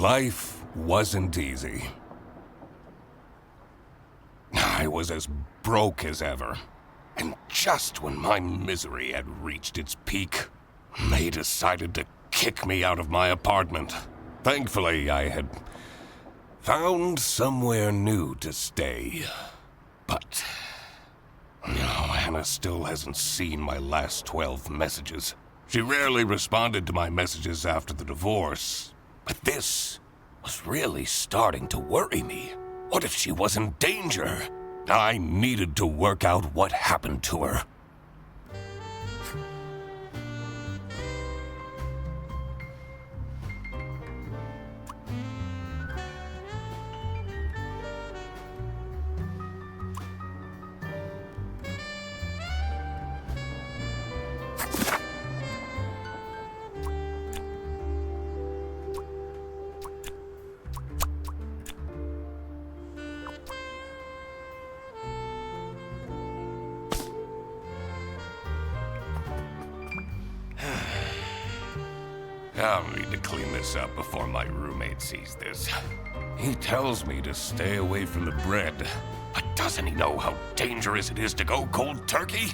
Life wasn't easy. I was as broke as ever. And just when my misery had reached its peak, they decided to kick me out of my apartment. Thankfully, I had found somewhere new to stay. But Hannah still hasn't seen my last 12 messages. She rarely responded to my messages after the divorce. But this was really starting to worry me. What if she was in danger? I needed to work out what happened to her. I'll need to clean this up before my roommate sees this. He tells me to stay away from the bread, but doesn't he know how dangerous it is to go cold turkey?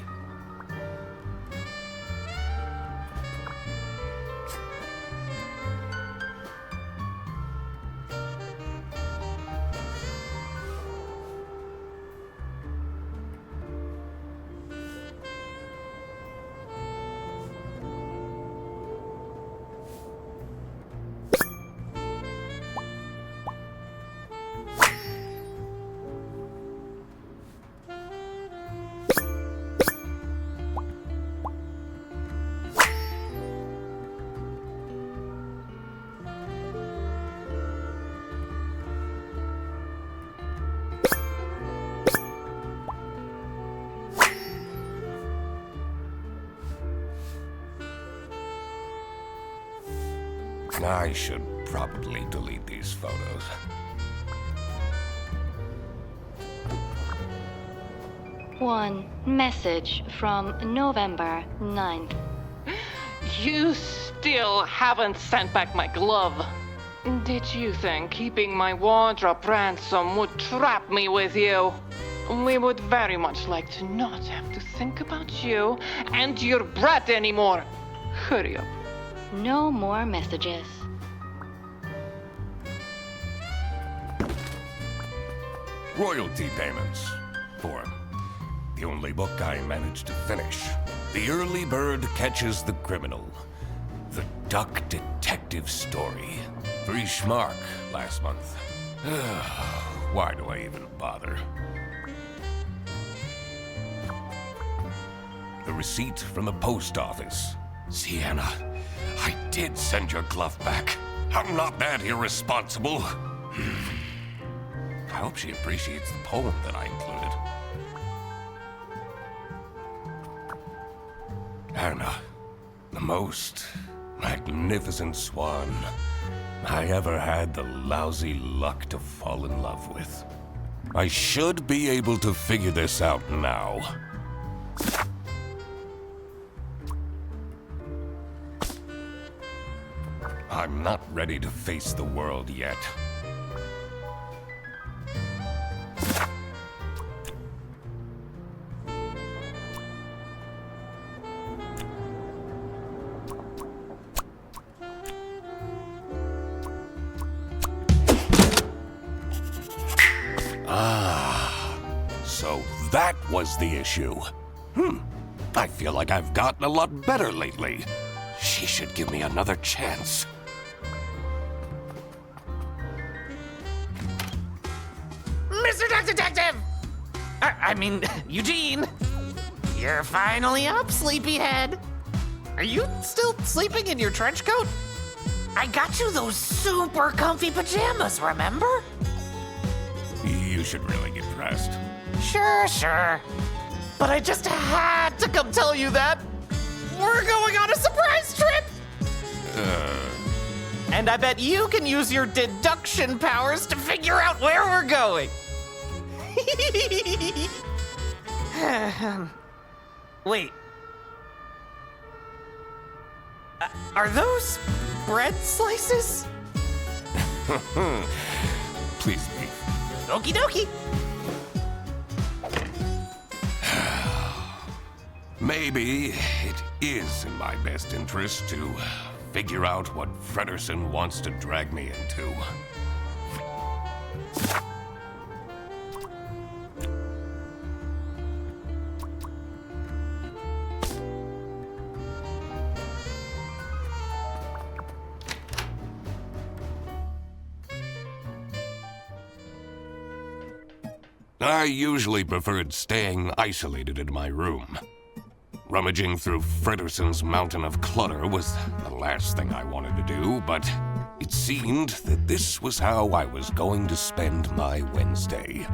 I should probably delete these photos. One message from November 9th. You still haven't sent back my glove. Did you think keeping my wardrobe ransom would trap me with you? We would very much like to not have to think about you and your bread anymore. Hurry up. No more messages. Royalty payments for the only book I managed to finish. The Early Bird Catches the Criminal. The Duck Detective Story. 3 schmark last month. Why do I even bother? The receipt from the post office. Sienna, I did send your glove back. I'm not that irresponsible. I hope she appreciates the poem that I included. Anna, the most magnificent swan I ever had the lousy luck to fall in love with. I should be able to figure this out now. I'm not ready to face the world yet. So that was the issue. I feel like I've gotten a lot better lately. She should give me another chance. Mr. Duck Detective! I mean, Eugene! You're finally up, sleepyhead. Are you still sleeping in your trench coat? I got you those super comfy pajamas, remember? You should really get dressed. Sure. But I just had to come tell you that we're going on a surprise trip! And I bet you can use your deduction powers to figure out where we're going. Wait. Are those bread slices? Please leave. Okie dokie. Maybe it is in my best interest to figure out what Fredersen wants to drag me into. I usually preferred staying isolated in my room. Rummaging through Fredersen's mountain of clutter was the last thing I wanted to do, but it seemed that this was how I was going to spend my Wednesday.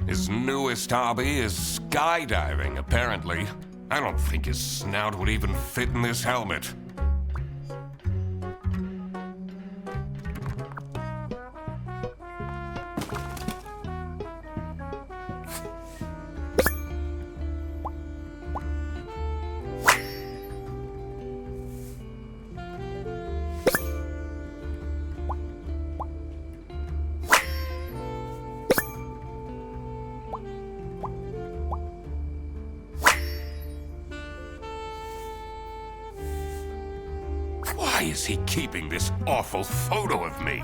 His newest hobby is skydiving, apparently. I don't think his snout would even fit in this helmet. Why is he keeping this awful photo of me?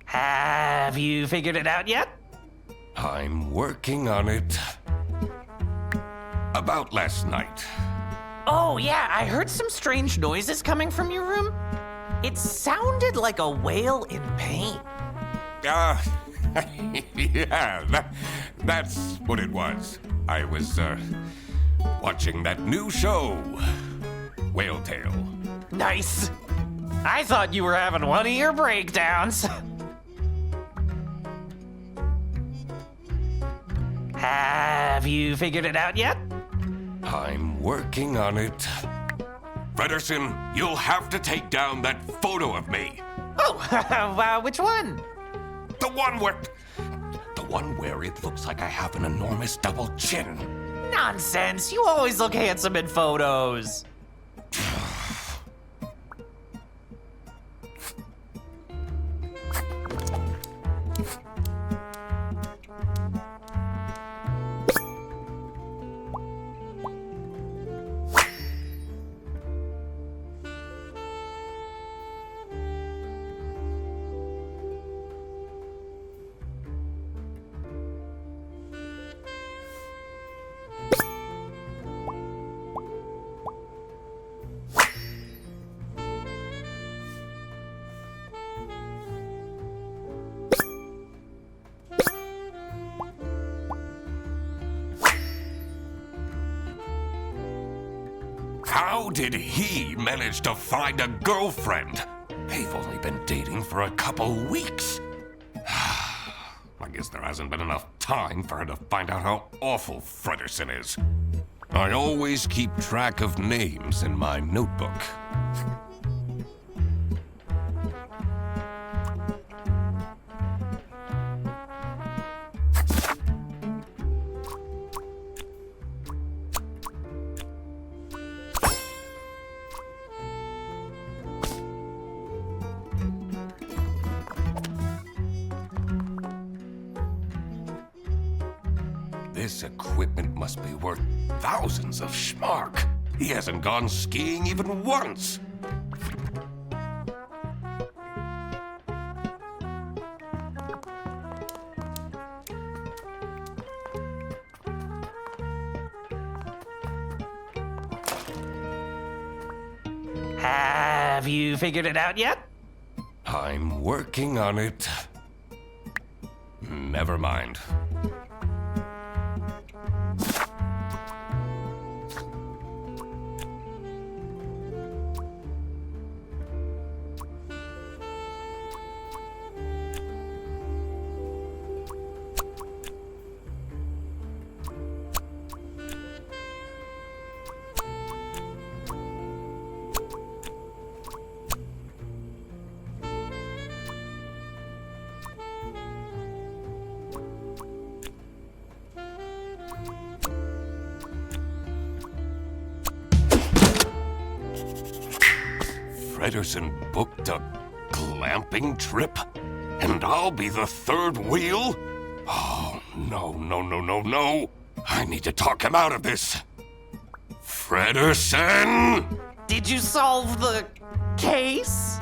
Have you figured it out yet? I'm working on it. About last night. Oh, yeah, I heard some strange noises coming from your room. It sounded like a whale in pain. Yeah, that's what it was. I was, watching that new show, Whale Tale. Nice. I thought you were having one of your breakdowns. Have you figured it out yet? I'm working on it. Fredersen, you'll have to take down that photo of me. Oh, which one? The one where it looks like I have an enormous double chin. Nonsense. You always look handsome in photos. How did he manage to find a girlfriend? They've only been dating for a couple weeks. I guess there hasn't been enough time for her to find out how awful Fredersen is. I always keep track of names in my notebook. This equipment must be worth thousands of schmark. He hasn't gone skiing even once. Have you figured it out yet? I'm working on it. Never mind. Fredersen booked a glamping trip? And I'll be the third wheel? Oh, no, no, no, no, no. I need to talk him out of this. Fredersen! Did you solve the case?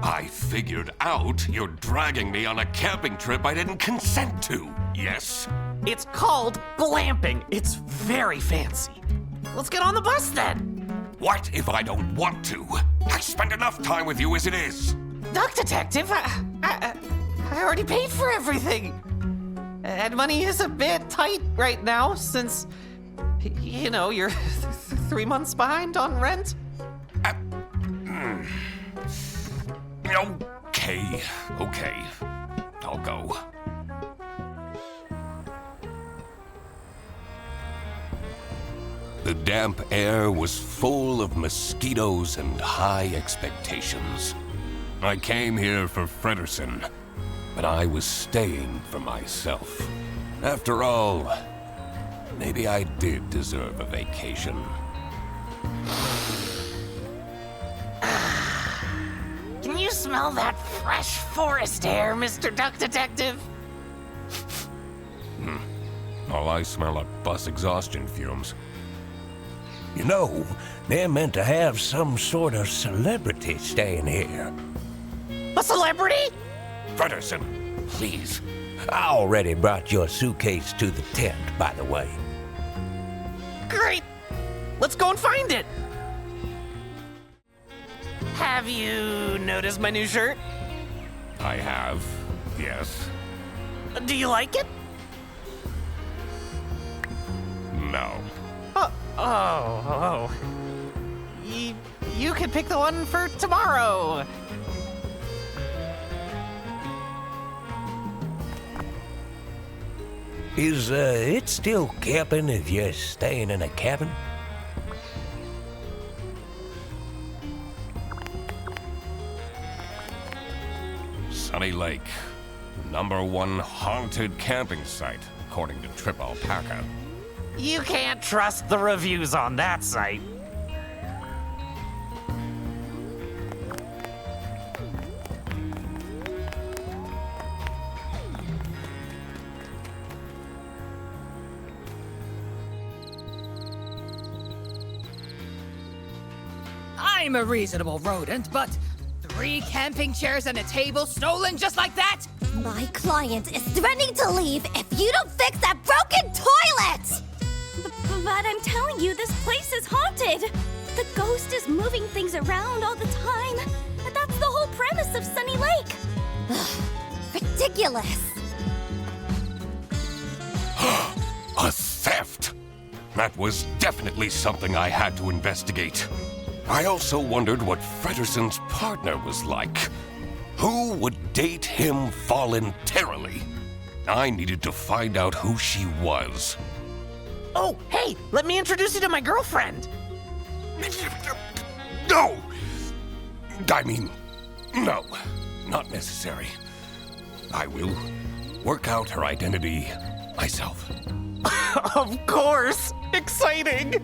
I figured out you're dragging me on a camping trip I didn't consent to, yes? It's called glamping. It's very fancy. Let's get on the bus then. What if I don't want to? I spend enough time with you as it is. Duck Detective, I already paid for everything. And money is a bit tight right now since, you know, you're 3 months behind on rent. Okay. I'll go. The damp air was full of mosquitoes and high expectations. I came here for Fredersen, but I was staying for myself. After all, maybe I did deserve a vacation. Can you smell that fresh forest air, Mr. Duck Detective? All I smell are bus exhaustion fumes. You know, they're meant to have some sort of celebrity staying here. A celebrity? Fredersen, please. I already brought your suitcase to the tent, by the way. Great. Let's go and find it. Have you noticed my new shirt? I have, yes. Do you like it? No. Oh. You could pick the one for tomorrow. Is it still camping if you're staying in a cabin? Sunny Lake, #1 haunted camping site, according to Trip Alpaca. You can't trust the reviews on that site. I'm a reasonable rodent, but 3 camping chairs and a table stolen just like that? My client is threatening to leave if you don't fix that broken toilet! But I'm telling you, this place is haunted. The ghost is moving things around all the time. That's the whole premise of Sunny Lake. Ridiculous. A theft! That was definitely something I had to investigate. I also wondered what Fredersen's partner was like. Who would date him voluntarily? I needed to find out who she was. Oh, hey, let me introduce you to my girlfriend. No! I mean, no, not necessary. I will work out her identity myself. Of course! Exciting!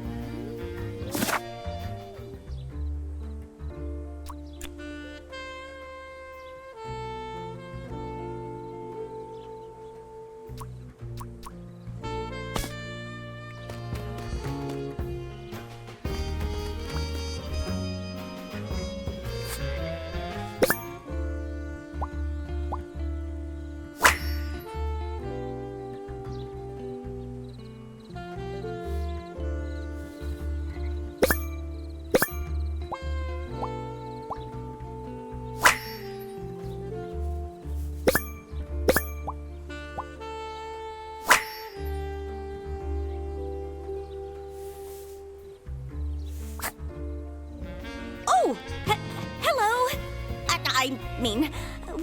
I mean,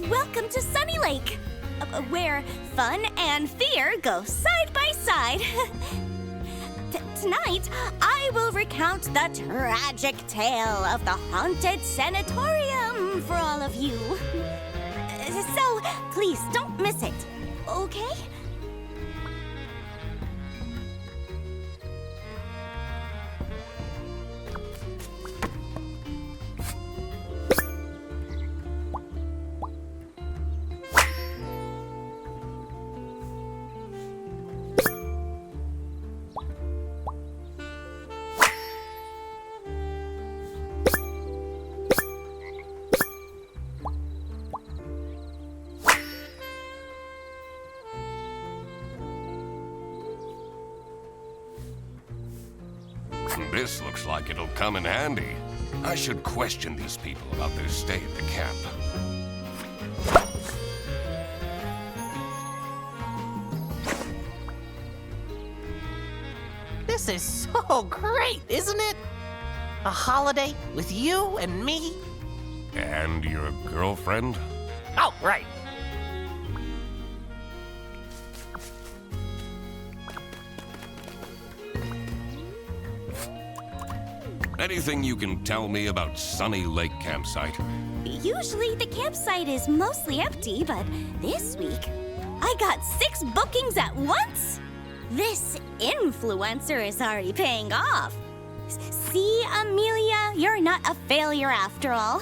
welcome to Sunny Lake, where fun and fear go side by side. Tonight, I will recount the tragic tale of the haunted sanatorium for all of you. So, please don't miss it, okay? This looks like it'll come in handy. I should question these people about their stay at the camp. This is so great, isn't it? A holiday with you and me. And your girlfriend? Oh, right. Anything you can tell me about Sunny Lake Campsite? Usually the campsite is mostly empty, but this week, I got 6 bookings at once. This influencer is already paying off. See, Amelia, you're not a failure after all.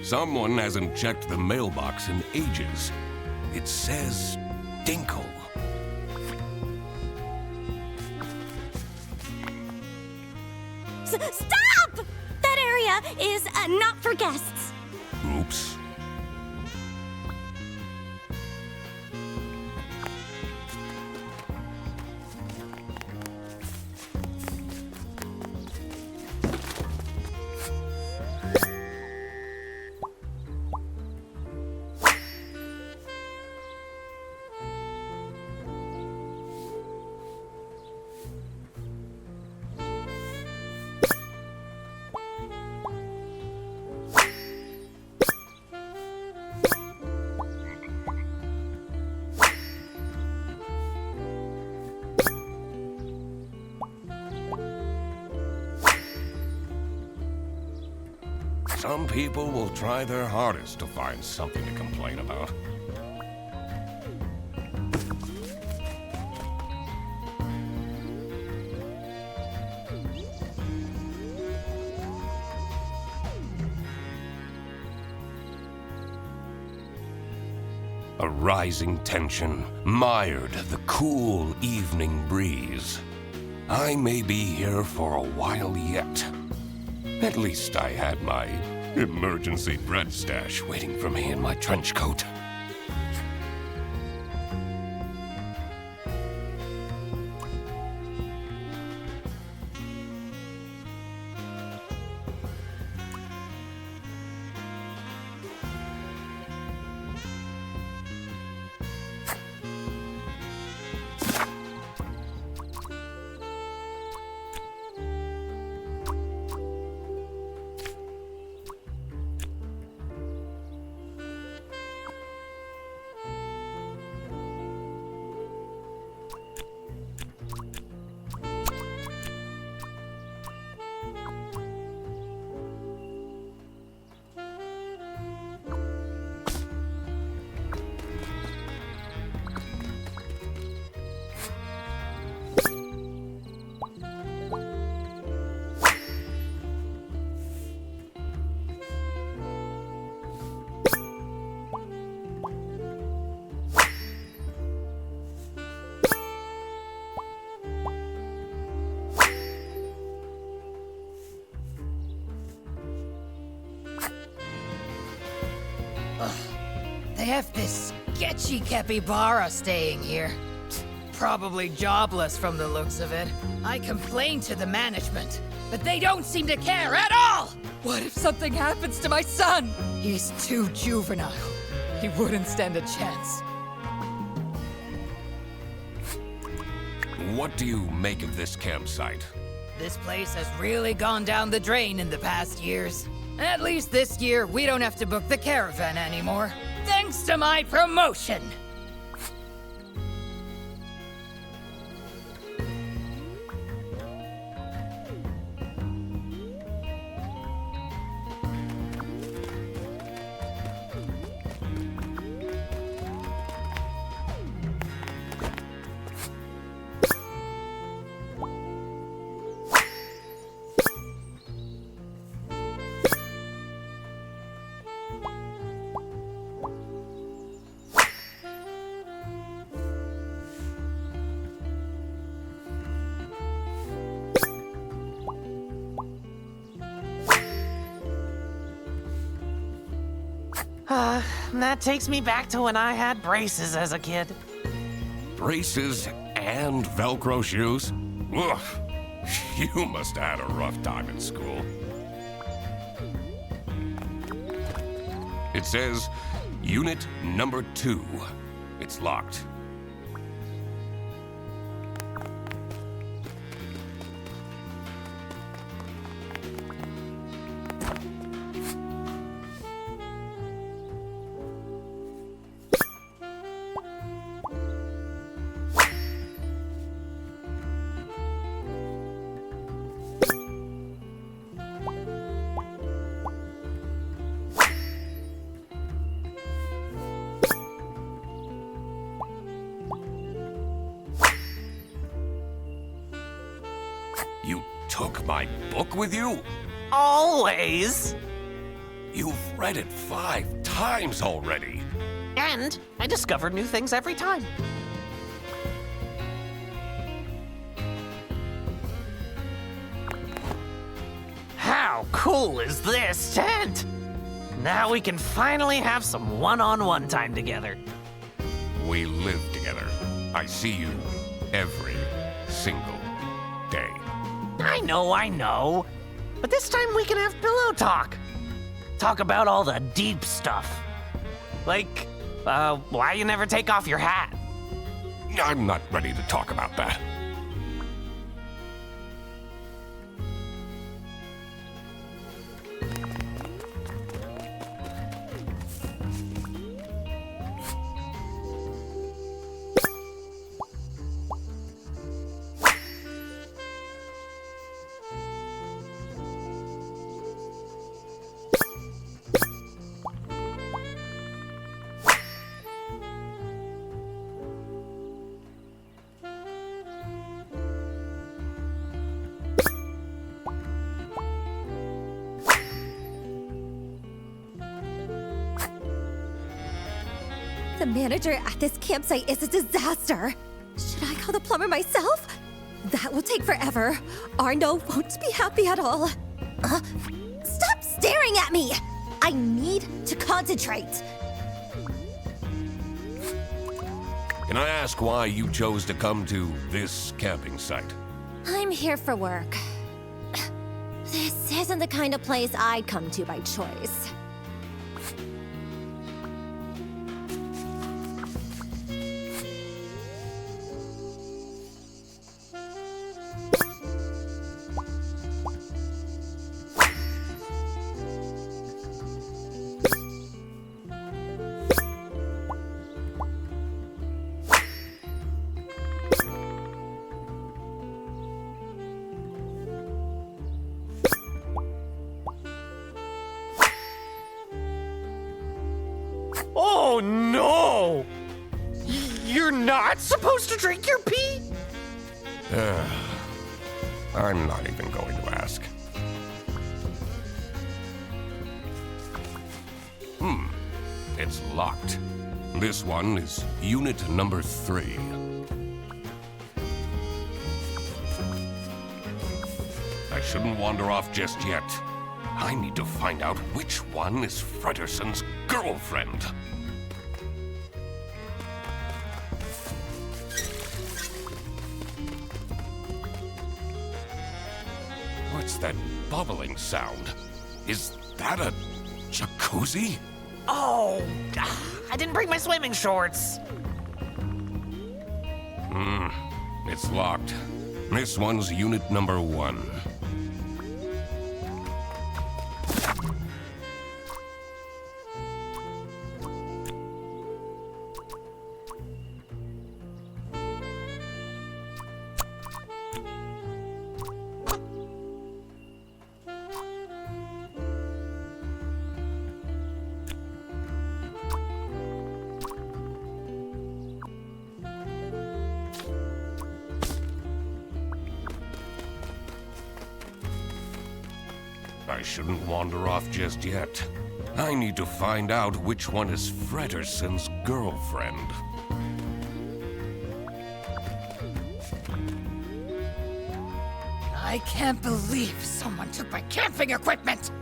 Someone hasn't checked the mailbox in ages. It says Dinkle. Stop! That area is not for guests. Oops. Some people will try their hardest to find something to complain about. A rising tension mired the cool evening breeze. I may be here for a while yet. At least I had my emergency bread stash waiting for me in my trench coat. They have this sketchy capybara staying here. Probably jobless from the looks of it. I complained to the management, but they don't seem to care at all! What if something happens to my son? He's too juvenile. He wouldn't stand a chance. What do you make of this campsite? This place has really gone down the drain in the past years. At least this year, we don't have to book the caravan anymore. Thanks to my promotion! That takes me back to when I had braces as a kid. Braces and Velcro shoes? Ugh. You must have had a rough time in school. It says Unit number 2. It's locked. You took my book with you? Always! You've read it 5 times already. And I discover new things every time. How cool is this tent? Now we can finally have some one-on-one time together. We live together. I see you every single day. I know. But this time we can have pillow talk. Talk about all the deep stuff. Like, why you never take off your hat. I'm not ready to talk about that. The manager at this campsite is a disaster. Should I call the plumber myself? That will take forever. Arno won't be happy at all. Stop staring at me! I need to concentrate. Can I ask why you chose to come to this camping site? I'm here for work. This isn't the kind of place I'd come to by choice. Oh no! You're not supposed to drink your pee? I'm not even going to ask. It's locked. This one is unit number 3. I shouldn't wander off just yet. I need to find out which one is Frederson's girlfriend. What's that bubbling sound? Is that a jacuzzi? Oh, I didn't bring my swimming shorts. It's locked. This one's unit number 1. I shouldn't wander off just yet. I need to find out which one is Frederson's girlfriend. I can't believe someone took my camping equipment!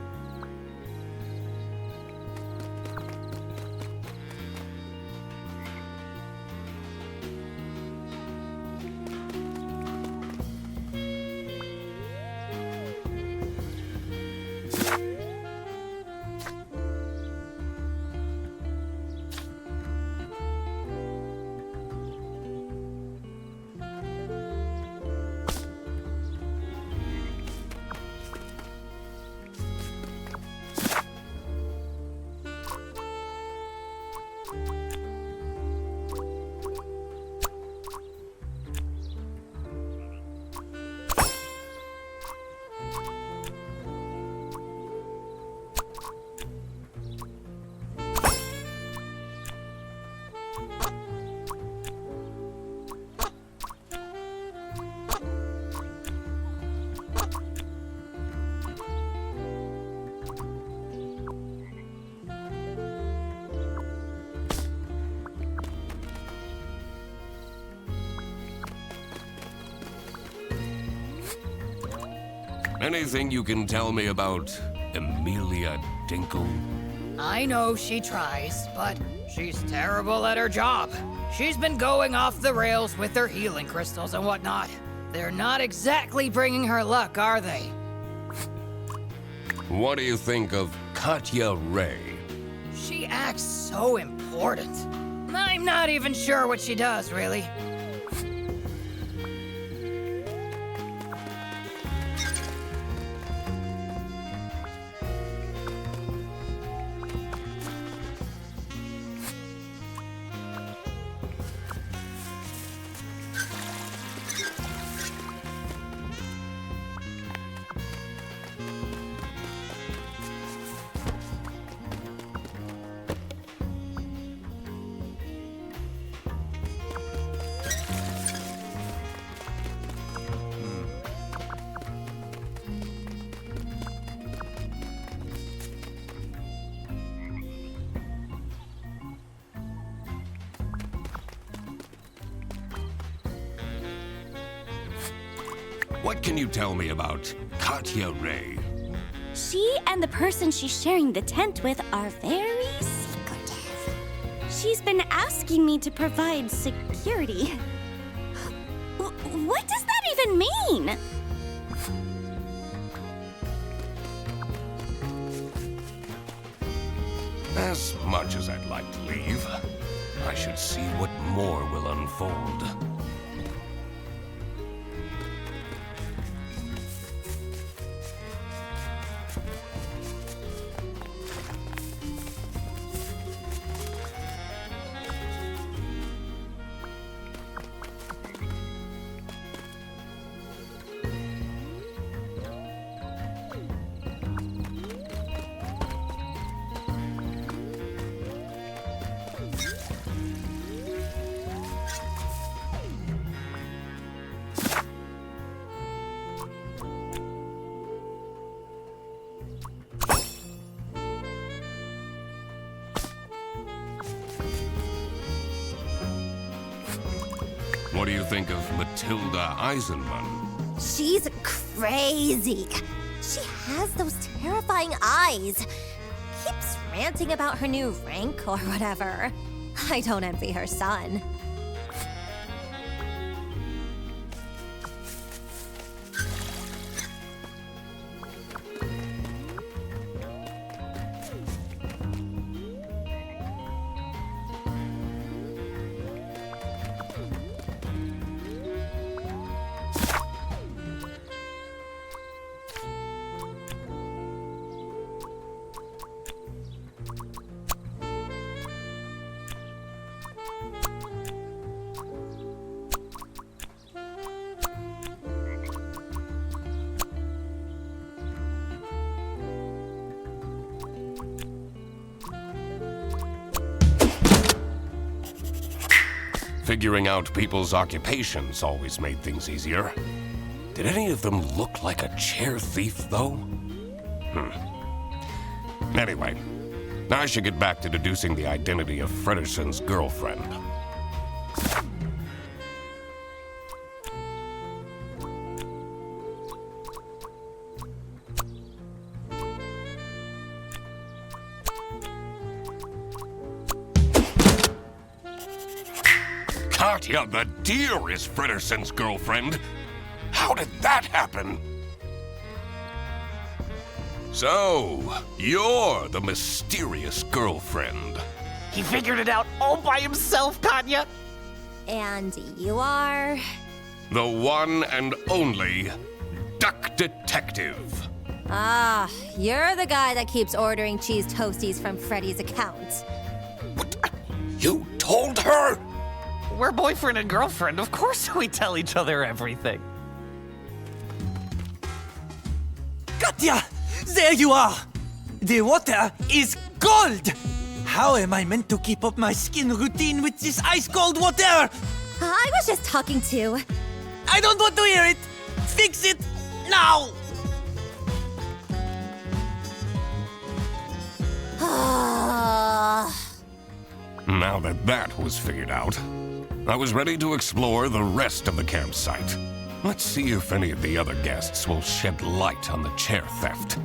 Anything you can tell me about Amelia Dinkle? I know she tries, but she's terrible at her job. She's been going off the rails with her healing crystals and whatnot. They're not exactly bringing her luck, are they? What do you think of Katya Ray? She acts so important. I'm not even sure what she does, really. What can you tell me about Katya Ray? She and the person she's sharing the tent with are very secretive. She's been asking me to provide security. What does that even mean? As much as I'd like to leave, I should see what more will unfold. What do you think of Matilda Eisenman? She's crazy. She has those terrifying eyes. Keeps ranting about her new rank or whatever. I don't envy her son. Figuring out people's occupations always made things easier. Did any of them look like a chair thief, though? Anyway, I should get back to deducing the identity of Frederson's girlfriend. Katya the deer is Frederson's girlfriend. How did that happen? So, you're the mysterious girlfriend. He figured it out all by himself, Katya. And you are? The one and only Duck Detective. Ah, you're the guy that keeps ordering cheese toasties from Freddy's account. What? You told her? We're boyfriend and girlfriend. Of course we tell each other everything. Katya! There you are! The water is cold! How am I meant to keep up my skin routine with this ice-cold water? I was just talking to... I don't want to hear it! Fix it now! Now that that was figured out, I was ready to explore the rest of the campsite. Let's see if any of the other guests will shed light on the chair theft.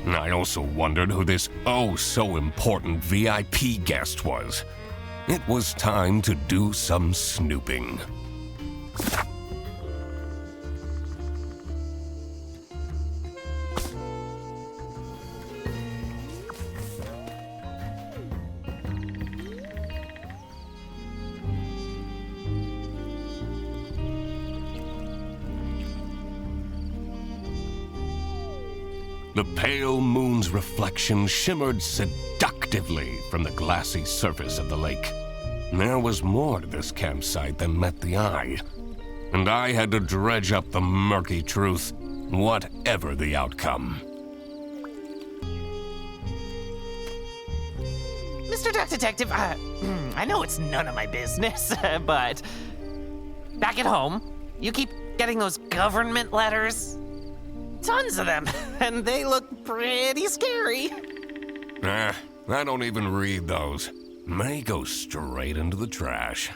I also wondered who this oh-so-important VIP guest was. It was time to do some snooping. The pale moon's reflection shimmered seductively from the glassy surface of the lake. There was more to this campsite than met the eye, and I had to dredge up the murky truth, whatever the outcome. Mr. Duck Detective, I know it's none of my business, but back at home, you keep getting those government letters. Tons of them, and they look pretty scary. I don't even read those. They go straight into the trash.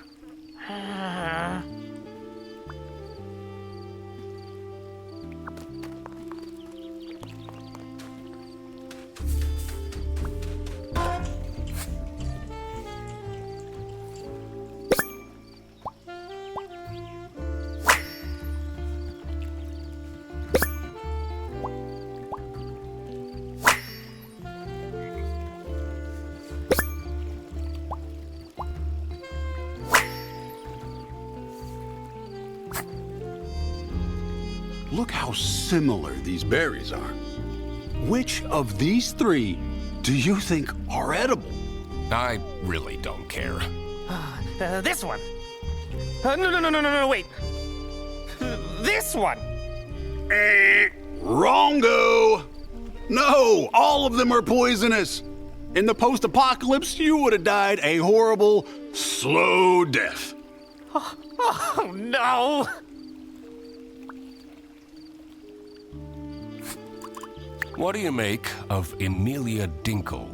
Look how similar these berries are. Which of these three do you think are edible? I really don't care. This one. No, wait. This one. Wrongo! No, all of them are poisonous. In the post-apocalypse, you would have died a horrible, slow death. Oh, no! What do you make of Emilia Dinkle?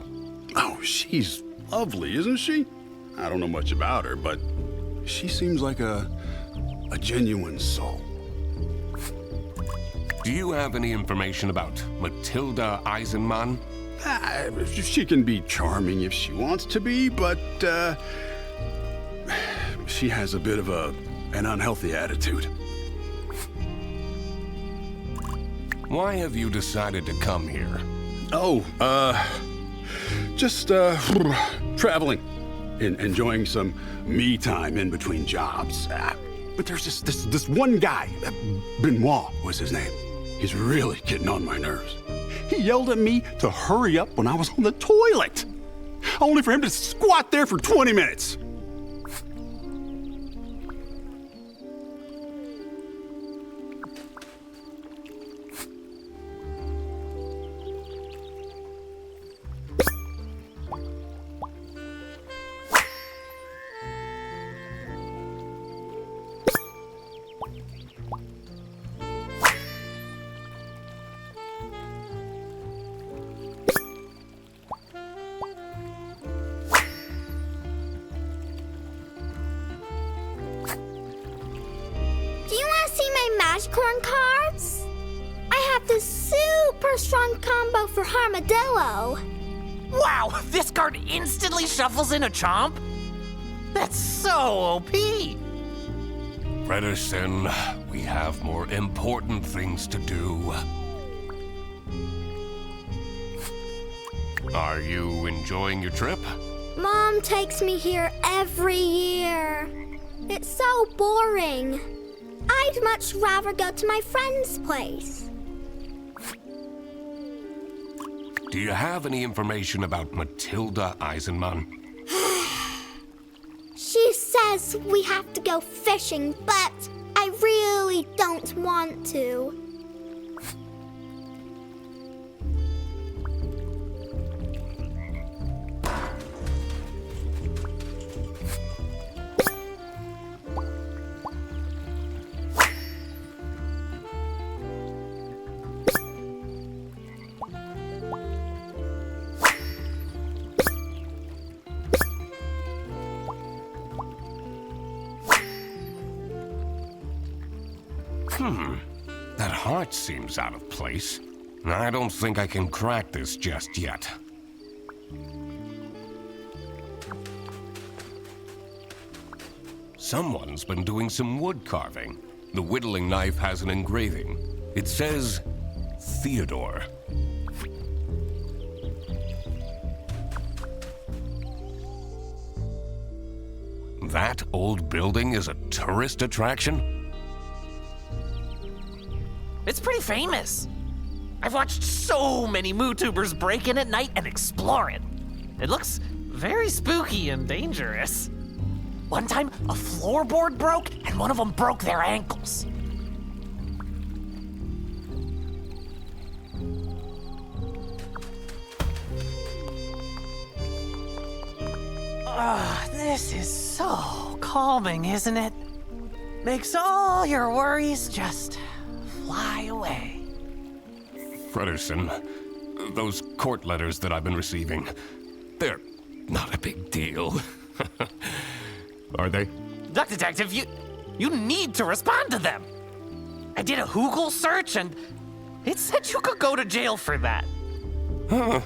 Oh, she's lovely, isn't she? I don't know much about her, but she seems like a genuine soul. Do you have any information about Matilda Eisenman? She can be charming if she wants to be, but she has a bit of an unhealthy attitude. Why have you decided to come here? Oh, just traveling and enjoying some me time in between jobs. But there's this one guy, Benoit was his name. He's really getting on my nerves. He yelled at me to hurry up when I was on the toilet, only for him to squat there for 20 minutes. cash corn cards? I have this super strong combo for Armadillo. Wow, this card instantly shuffles in a chomp? That's so OP! Fredersen, we have more important things to do. Are you enjoying your trip? Mom takes me here every year. It's so boring. I'd much rather go to my friend's place. Do you have any information about Matilda Eisenman? She says we have to go fishing, but I really don't want to. That heart seems out of place. I don't think I can crack this just yet. Someone's been doing some wood carving. The whittling knife has an engraving. It says, Theodore. That old building is a tourist attraction? It's pretty famous. I've watched so many MooTubers break in at night and explore it. It looks very spooky and dangerous. One time, a floorboard broke and one of them broke their ankles. This is so calming, isn't it? Makes all your worries just fly away. Fredersen, those court letters that I've been receiving, they're not a big deal. Are they? Duck Detective, you need to respond to them. I did a Google search and it said you could go to jail for that. Huh.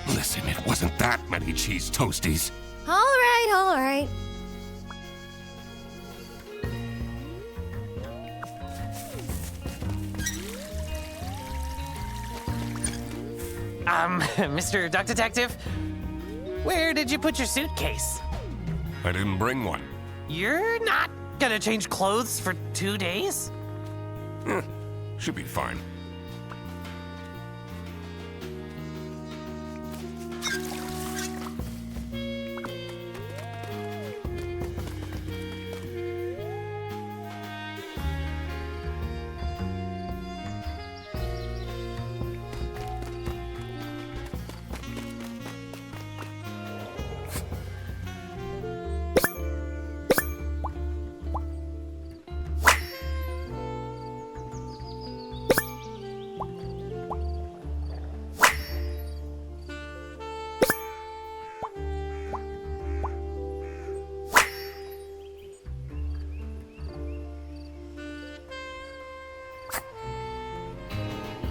Listen, it wasn't that many cheese toasties. All right. Mr. Duck Detective, where did you put your suitcase? I didn't bring one. You're not gonna change clothes for 2 days? Should be fine.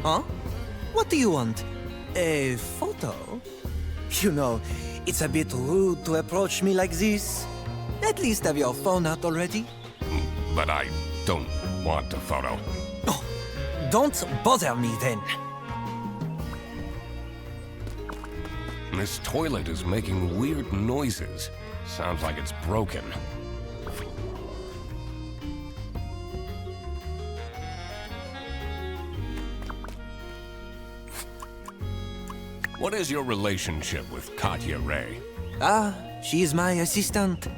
Huh? What do you want? A photo? You know, it's a bit rude to approach me like this. At least have your phone out already. But I don't want a photo. Oh, don't bother me then. This toilet is making weird noises. Sounds like it's broken. What is your relationship with Katya Ray? Ah, she's my assistant.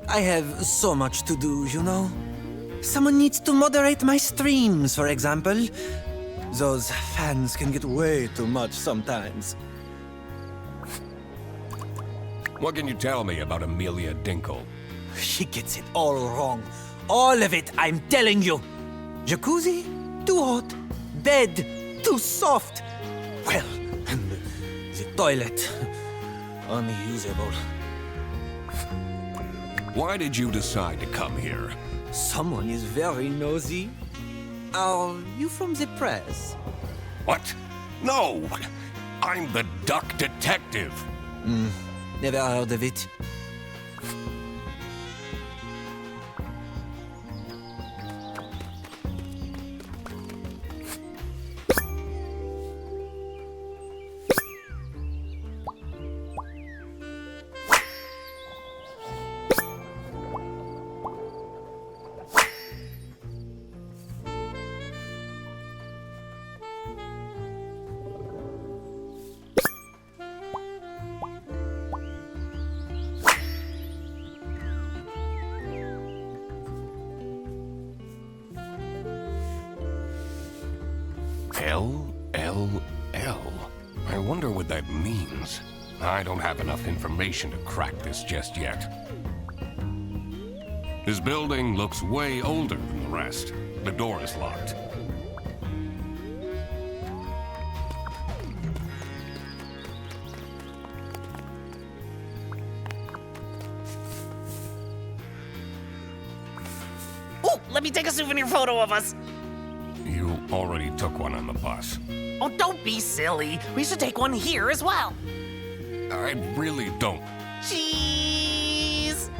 I have so much to do, you know. Someone needs to moderate my streams, for example. Those fans can get way too much sometimes. What can you tell me about Amelia Dinkle? She gets it all wrong. All of it, I'm telling you. Jacuzzi, too hot. Bed, too soft. Well, and the toilet, unusable. Why did you decide to come here? Someone is very nosy. Are you from the press? What? No! I'm the duck detective. Never heard of it. L. I wonder what that means. I don't have enough information to crack this just yet. This building looks way older than the rest. The door is locked. Oh, let me take a souvenir photo of us. You already took one on the bus. Oh, don't be silly. We should take one here as well. I really don't. Cheese!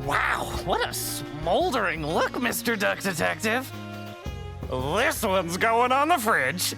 Wow, what a smoldering look, Mr. Duck Detective. This one's going on the fridge.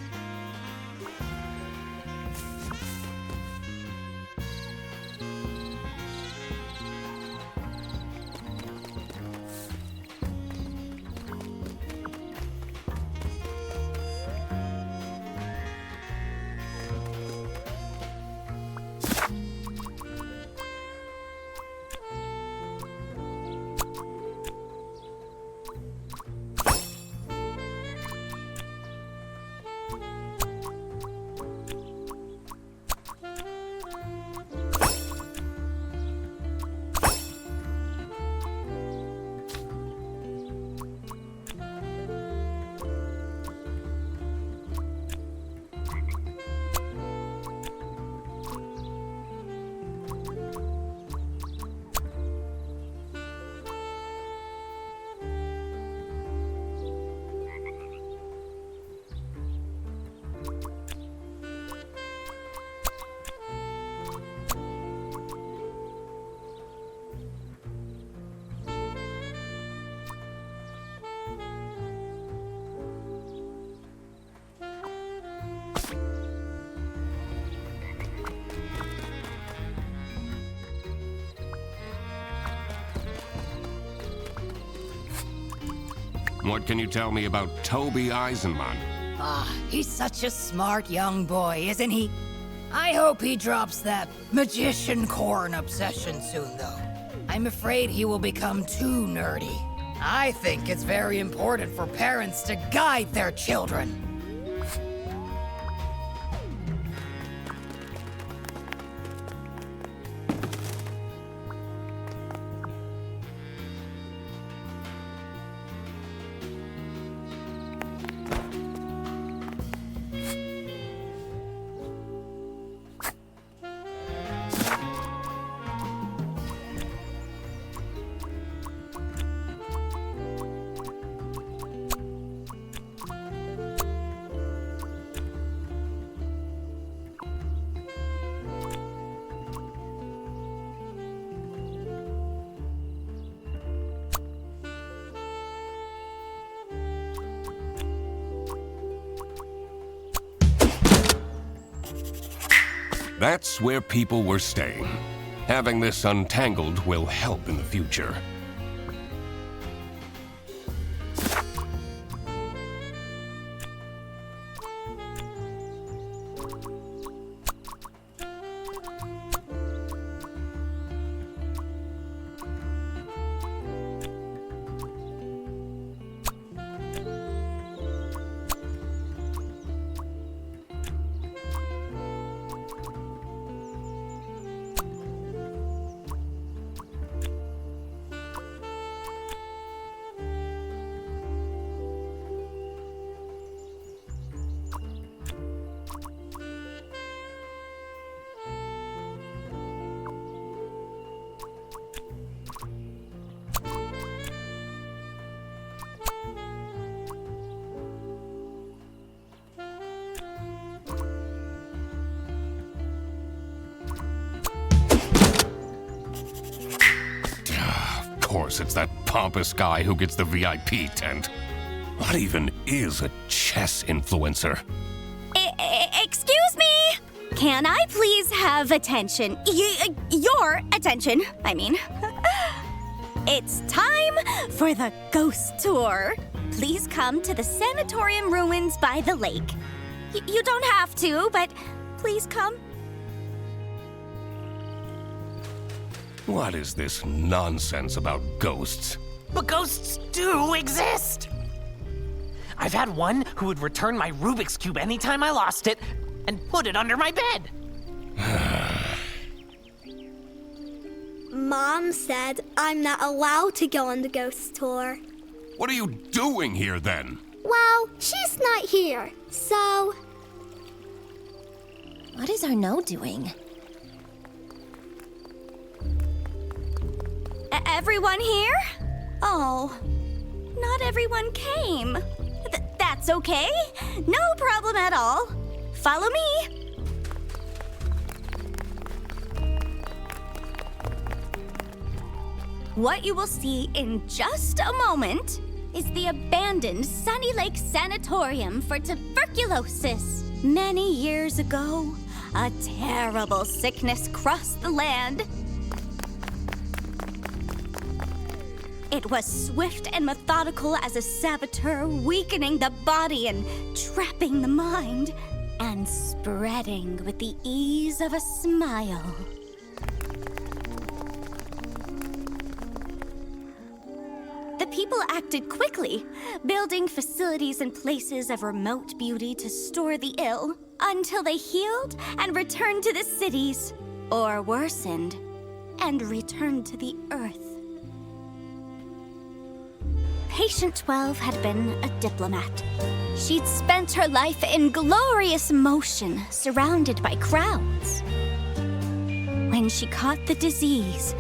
What can you tell me about Toby Eisenman? He's such a smart young boy, isn't he? I hope he drops that magician corn obsession soon, though. I'm afraid he will become too nerdy. I think it's very important for parents to guide their children. That's where people were staying. Having this untangled will help in the future. course it's that pompous guy who gets the VIP tent. What even is a chess influencer? Excuse me? Can I please have attention? Your attention, I mean. It's time for the ghost tour. Please come to the sanatorium ruins by the lake. You don't have to, but please come. What is this nonsense about ghosts? But ghosts do exist! I've had one who would return my Rubik's Cube anytime I lost it and put it under my bed. Mom said I'm not allowed to go on the ghost tour. What are you doing here then? Well, she's not here, so... What is Arnaud doing? Everyone here? Oh, not everyone came. That's okay. No problem at all. Follow me. What you will see in just a moment is the abandoned Sunny Lake Sanatorium for tuberculosis. Many years ago, a terrible sickness crossed the land. It was swift and methodical as a saboteur, weakening the body and trapping the mind, and spreading with the ease of a smile. The people acted quickly, building facilities and places of remote beauty to store the ill, until they healed and returned to the cities, or worsened and returned to the earth. Patient 12 had been a diplomat. She'd spent her life in glorious motion, surrounded by crowds. When she caught the disease,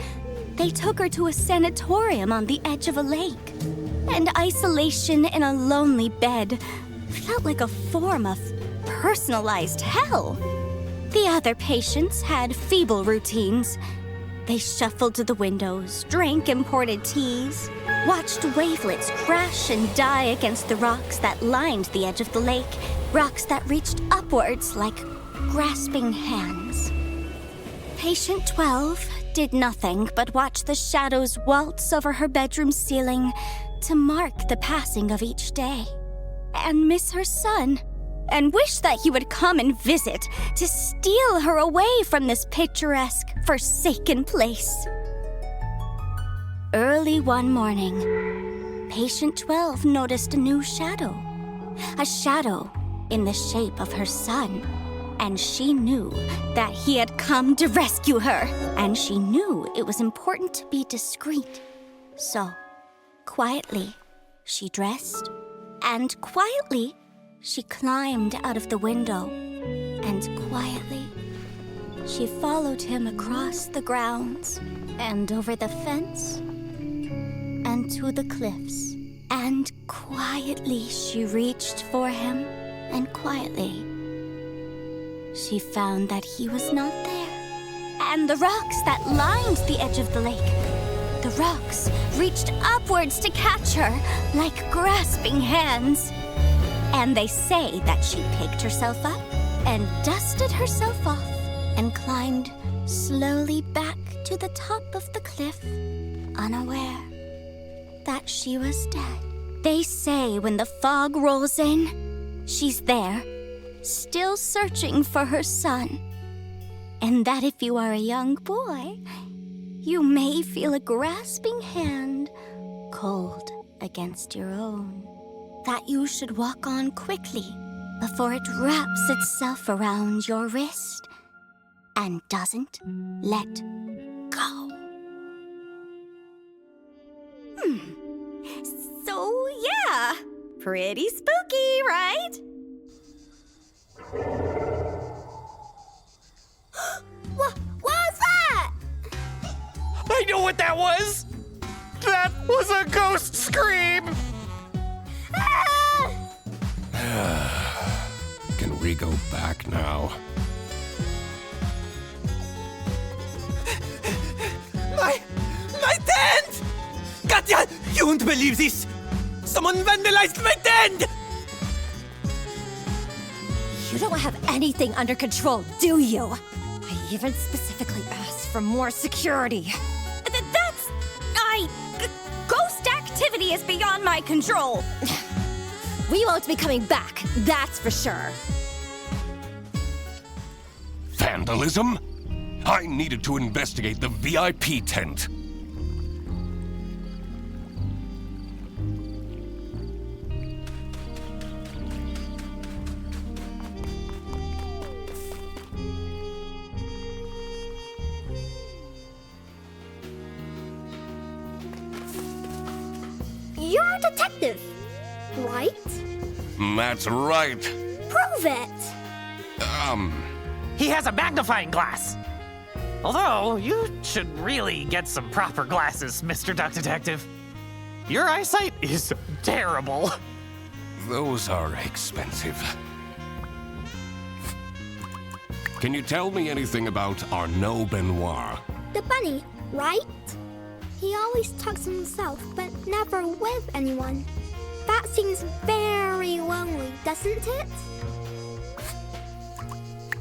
they took her to a sanatorium on the edge of a lake. And isolation in a lonely bed felt like a form of personalized hell. The other patients had feeble routines. They shuffled to the windows, drank imported teas, watched wavelets crash and die against the rocks that lined the edge of the lake, rocks that reached upwards like grasping hands. Patient 12 did nothing but watch the shadows waltz over her bedroom ceiling to mark the passing of each day, and miss her son, and wish that he would come and visit to steal her away from this picturesque, forsaken place. Early one morning, Patient 12 noticed a new shadow. A shadow in the shape of her son. And she knew that he had come to rescue her. And she knew it was important to be discreet. So, quietly, she dressed. And quietly, she climbed out of the window. And quietly, she followed him across the grounds. And over the fence. And to the cliffs. And quietly she reached for him, and quietly she found that he was not there. And the rocks that lined the edge of the lake, the rocks reached upwards to catch her like grasping hands. And they say that she picked herself up and dusted herself off and climbed slowly back to the top of the cliff, unaware that she was dead. They say when the fog rolls in, she's there, still searching for her son. And that if you are a young boy, you may feel a grasping hand cold against your own. That you should walk on quickly before it wraps itself around your wrist and doesn't let go. So, yeah, pretty spooky, right? What was that? I know what that was! That was a ghost scream! Can we go back now? My tent! You won't believe this! Someone vandalized my tent! You don't have anything under control, do you? I even specifically asked for more security. Ghost activity is beyond my control. We won't be coming back, that's for sure. Vandalism? I needed to investigate the VIP tent. You're a detective, right? That's right. Prove it! He has a magnifying glass. Although, you should really get some proper glasses, Mr. Duck Detective. Your eyesight is terrible. Those are expensive. Can you tell me anything about Arnaud Benoit? The bunny, right? He always talks to himself, but never with anyone. That seems very lonely, doesn't it?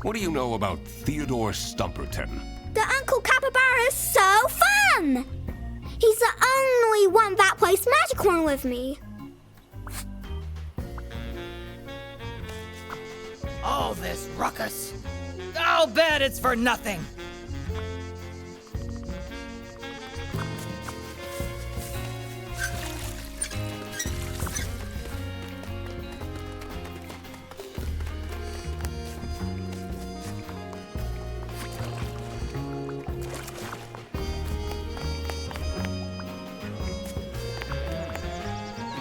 What do you know about Theodore Stumperton? The Uncle Capybara is so fun! He's the only one that plays Magicorn with me. All this ruckus. I'll bet it's for nothing.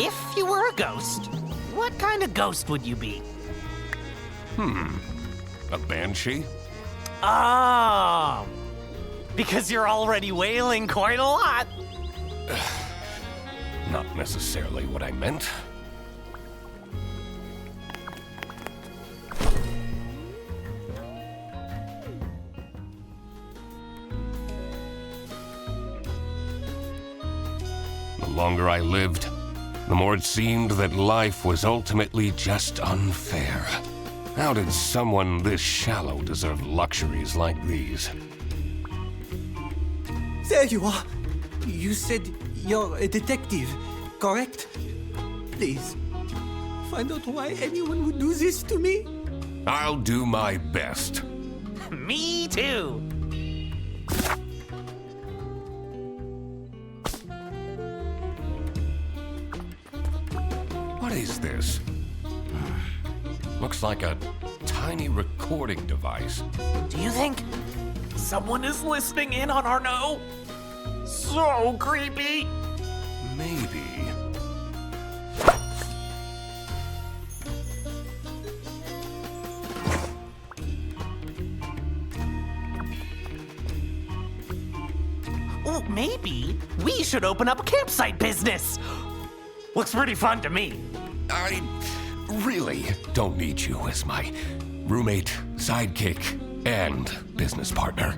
If you were a ghost, what kind of ghost would you be? A banshee? Oh, because you're already wailing quite a lot. Not necessarily what I meant. The longer I lived, the more it seemed that life was ultimately just unfair. How did someone this shallow deserve luxuries like these? There you are. You said you're a detective, correct? Please, find out why anyone would do this to me. I'll do my best. Me too. What is this? Looks like a tiny recording device. Do you think someone is listening in on Arnaud? So creepy. Maybe. Oh, maybe we should open up a campsite business. Looks pretty fun to me. I really don't need you as my roommate, sidekick, and business partner.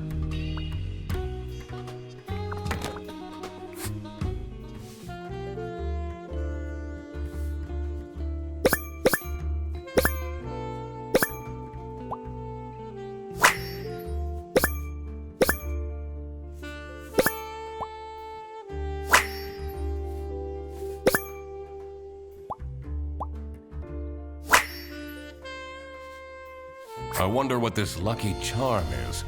I wonder what this lucky charm is.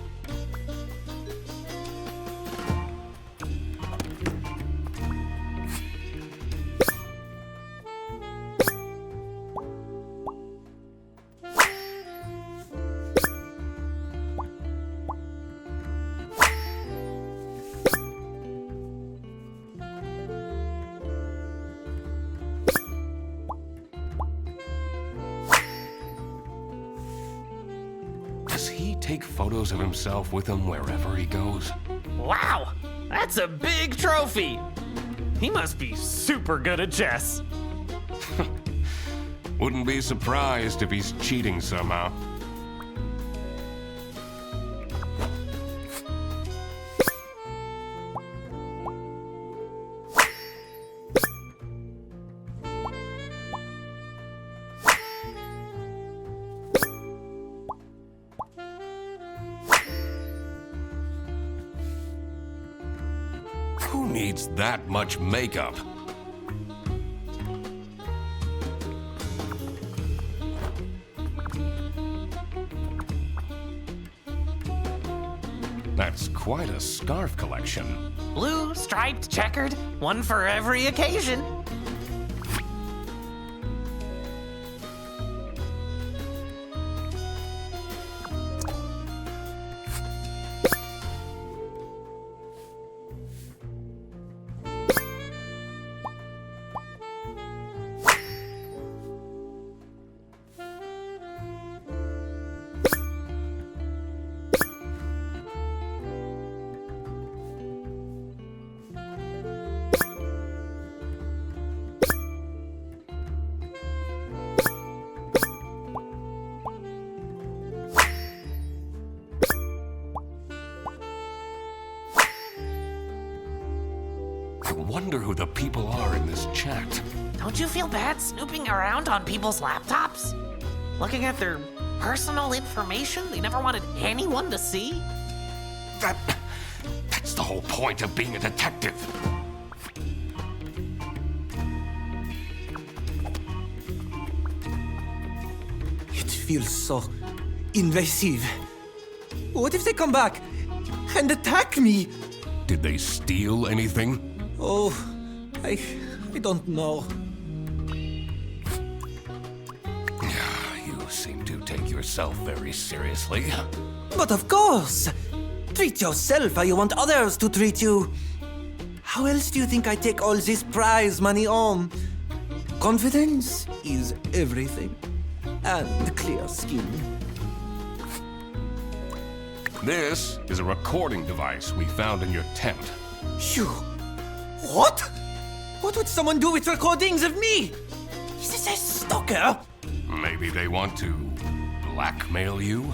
Does he take photos of himself with him wherever he goes? Wow, that's a big trophy. He must be super good at chess. Wouldn't be surprised if he's cheating somehow. needs that much makeup? That's quite a scarf collection. Blue, striped, checkered, one for every occasion. I wonder who the people are in this chat. Don't you feel bad snooping around on people's laptops? Looking at their personal information they never wanted anyone to see? That's the whole point of being a detective. It feels so invasive. What if they come back and attack me? Did they steal anything? Oh, I don't know. You seem to take yourself very seriously. But of course! Treat yourself how you want others to treat you. How else do you think I take all this prize money home? Confidence is everything. And clear skin. This is a recording device we found in your tent. Phew. What? What would someone do with recordings of me? Is this a stalker? Maybe they want to blackmail you?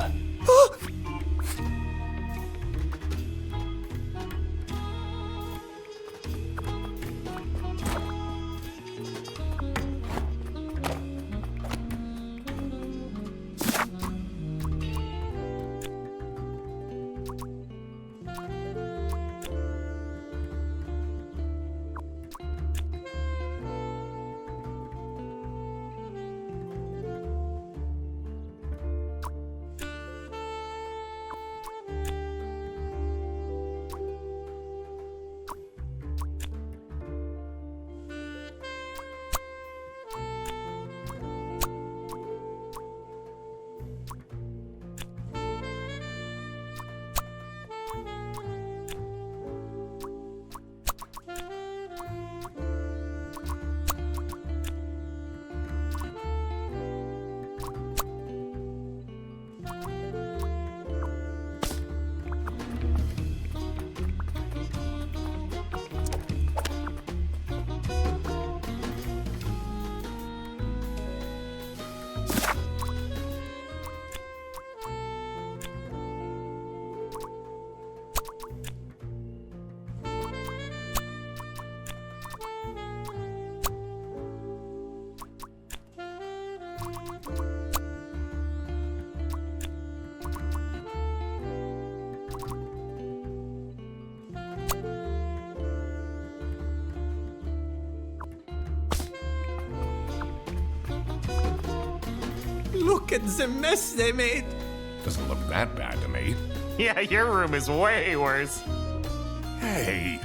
Look at the mess they made. Doesn't look that bad to me. Yeah, your room is way worse. Hey,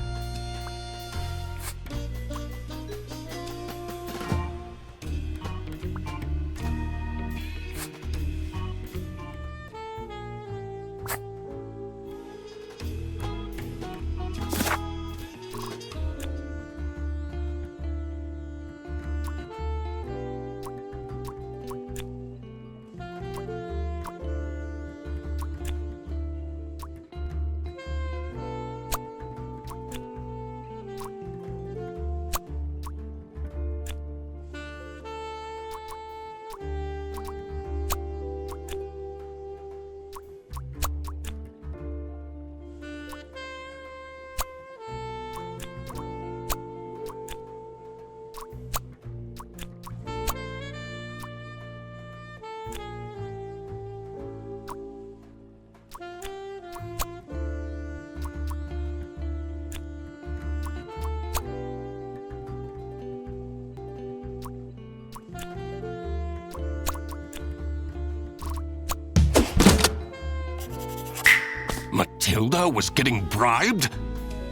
Matilda was getting bribed?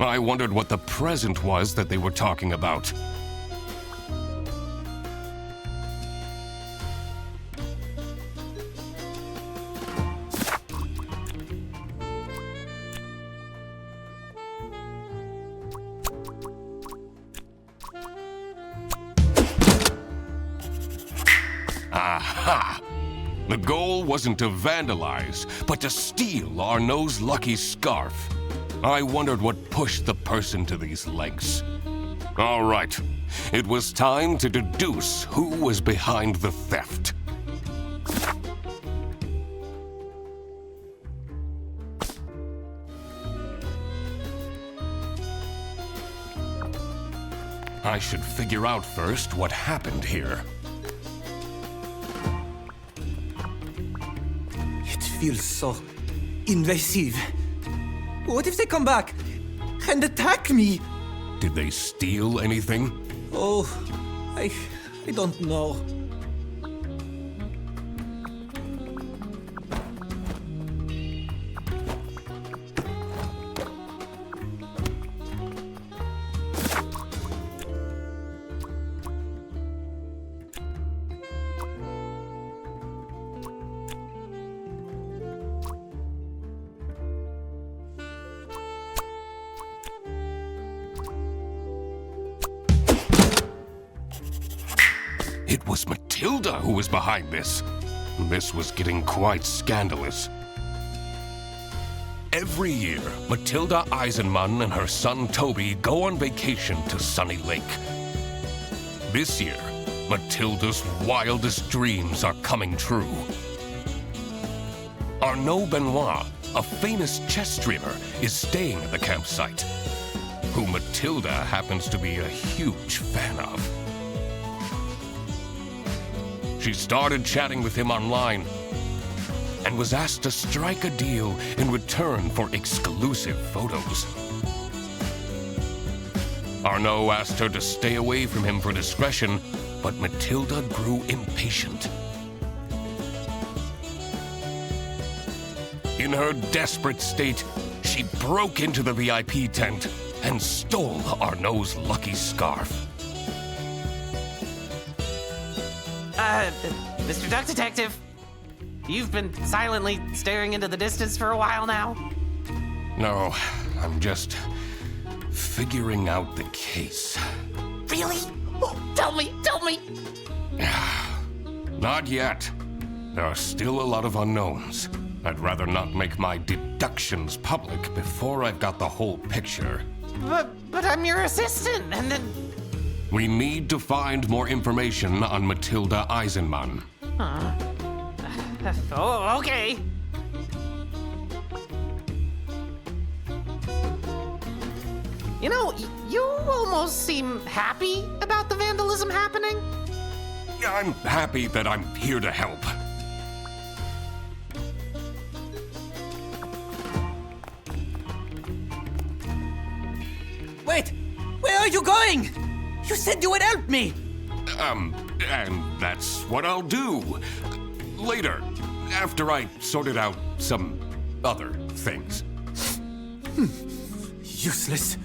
I wondered what the present was that they were talking about. Aha! The goal wasn't to vandalize, but to steal Arnaud's lucky scarf. I wondered what pushed the person to these lengths. All right, it was time to deduce who was behind the theft. I should figure out first what happened here. It feels so invasive. What if they come back and attack me? Did they steal anything? Oh, I don't know. It was Matilda who was behind this. This was getting quite scandalous. Every year, Matilda Eisenman and her son Toby go on vacation to Sunny Lake. This year, Matilda's wildest dreams are coming true. Arnaud Benoit, a famous chess streamer, is staying at the campsite, who Matilda happens to be a huge fan of. She started chatting with him online and was asked to strike a deal in return for exclusive photos. Arnaud asked her to stay away from him for discretion, but Matilda grew impatient. In her desperate state, she broke into the VIP tent and stole Arnaud's lucky scarf. Mr. Duck Detective, you've been silently staring into the distance for a while now? No, I'm just figuring out the case. Really? Oh, tell me! Not yet. There are still a lot of unknowns. I'd rather not make my deductions public before I've got the whole picture. But I'm your assistant, and then... We need to find more information on Matilda Eisenman. Oh, okay. You know, you almost seem happy about the vandalism happening. I'm happy that I'm here to help. Wait! Where are you going? You said you would help me! And that's what I'll do. Later, after I sorted out some other things. Useless.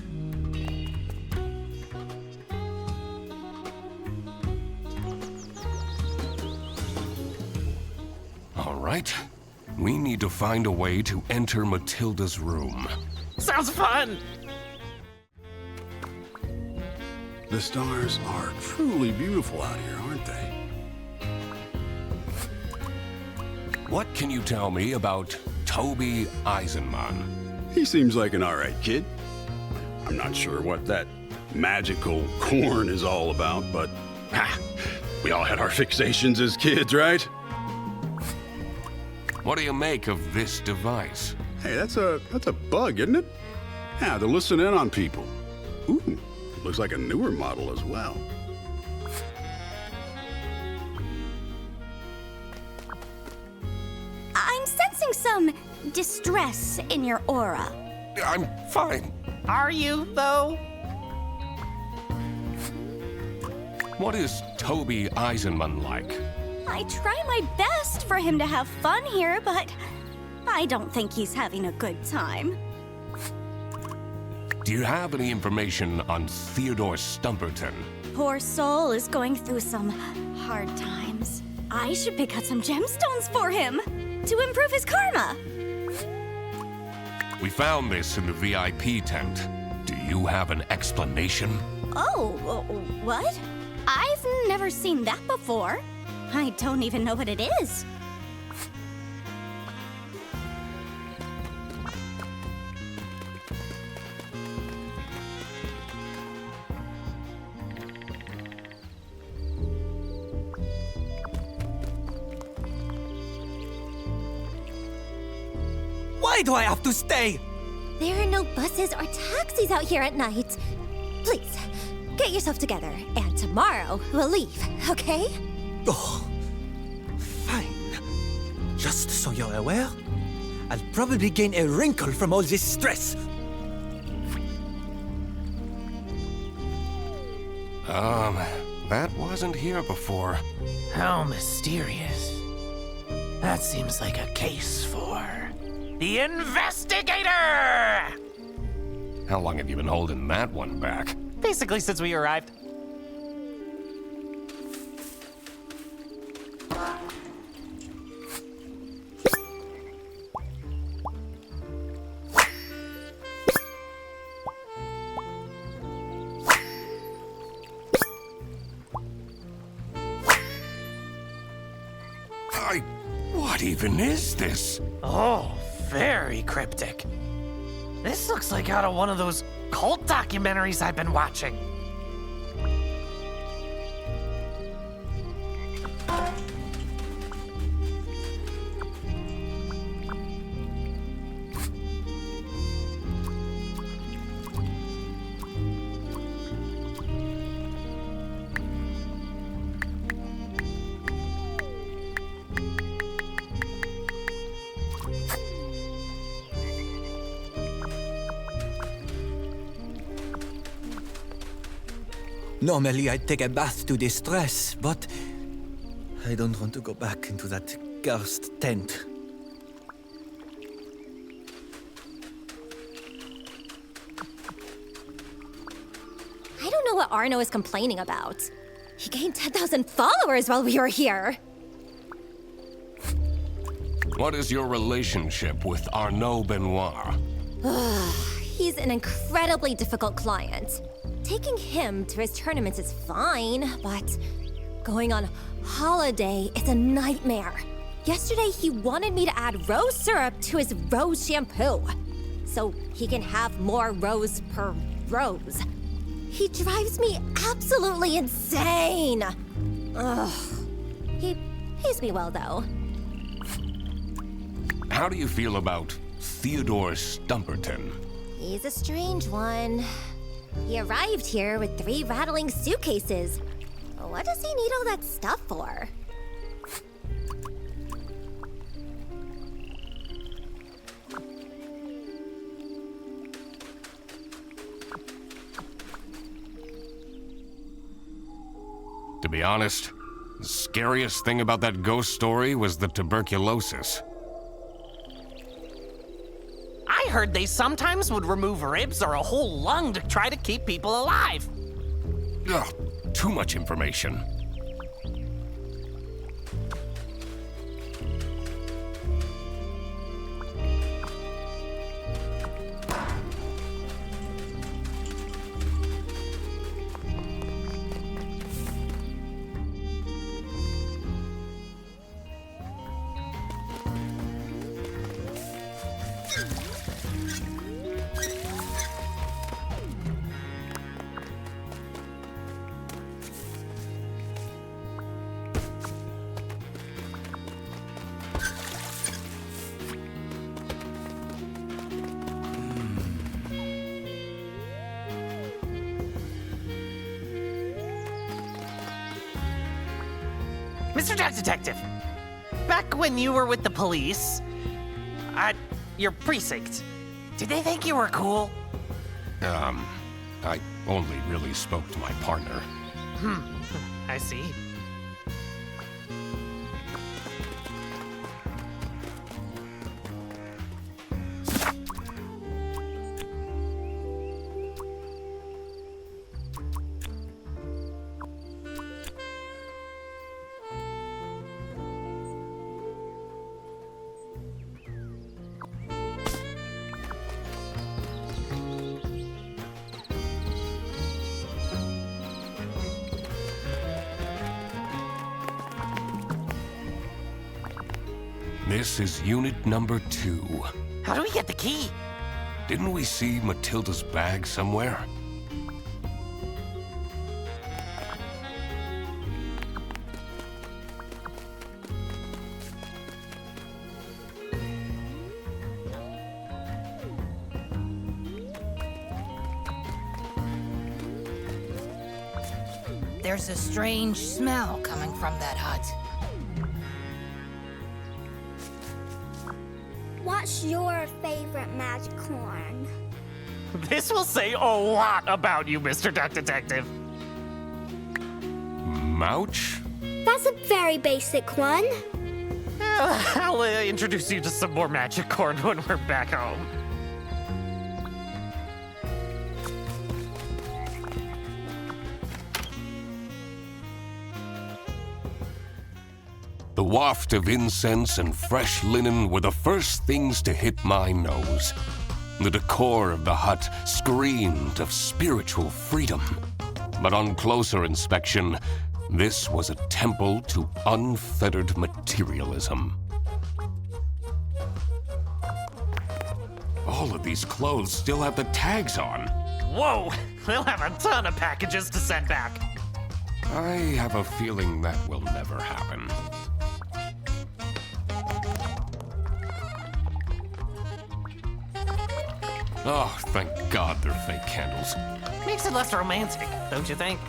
All right. We need to find a way to enter Matilda's room. Sounds fun! The stars are truly beautiful out here, aren't they? What can you tell me about Toby Eisenman? He seems like an alright kid. I'm not sure what that magical corn is all about, but we all had our fixations as kids, right? What do you make of this device? Hey, that's a bug, isn't it? Yeah, to listen in on people. Ooh, looks like a newer model as well. I'm sensing some distress in your aura. I'm fine. Are you, though? What is Toby Eisenman like? I try my best for him to have fun here, but I don't think he's having a good time. Do you have any information on Theodore Stumperton? Poor soul is going through some hard times. I should pick out some gemstones for him to improve his karma. We found this in the VIP tent. Do you have an explanation? Oh, what? I've never seen that before. I don't even know what it is. Why do I have to stay? There are no buses or taxis out here at night. Please, get yourself together, and tomorrow we'll leave, okay? Oh, fine. Just so you're aware, I'll probably gain a wrinkle from all this stress. That wasn't here before. How mysterious. That seems like a case for the investigator! How long have you been holding that one back? Basically, since we arrived. What even is this? Oh, very cryptic. This looks like out of one of those cult documentaries I've been watching. Normally I'd take a bath to distress, but I don't want to go back into that cursed tent. I don't know what Arno is complaining about. He gained 10,000 followers while we were here. What is your relationship with Arnaud Benoit? He's an incredibly difficult client. Taking him to his tournaments is fine, but going on holiday is a nightmare. Yesterday, he wanted me to add rose syrup to his rose shampoo, so he can have more rose per rose. He drives me absolutely insane. Ugh. He pays me well, though. How do you feel about Theodore Stumperton? He's a strange one. He arrived here with 3 rattling suitcases. What does he need all that stuff for? To be honest, the scariest thing about that ghost story was the tuberculosis. I heard they sometimes would remove ribs or a whole lung to try to keep people alive. Ugh, too much information. Mr. Detective, back when you were with the police, at your precinct, did they think you were cool? I only really spoke to my partner. I see. This is unit number 2. How do we get the key? Didn't we see Matilda's bag somewhere? There's a strange smell coming from that hut. What's your favorite magic horn? This will say a lot about you, Mr. Duck Detective. Mouch? That's a very basic one. I'll introduce you to some more magic corn when we're back home. The waft of incense and fresh linen were the first things to hit my nose. The decor of the hut screamed of spiritual freedom. But on closer inspection, this was a temple to unfettered materialism. All of these clothes still have the tags on. Whoa! We'll have a ton of packages to send back. I have a feeling that will never happen. Oh, thank God they're fake candles. Makes it less romantic, don't you think?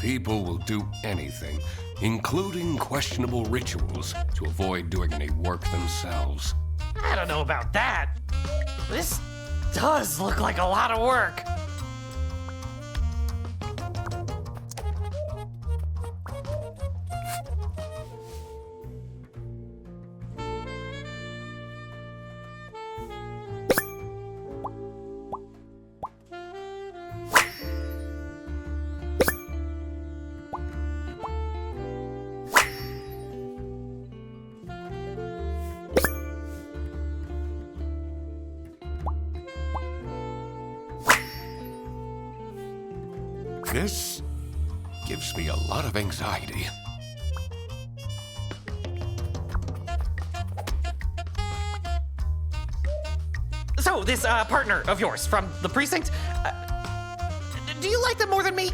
People will do anything, including questionable rituals, to avoid doing any work themselves. I don't know about that. This does look like a lot of work. This gives me a lot of anxiety. So, this partner of yours from the precinct, do you like them more than me?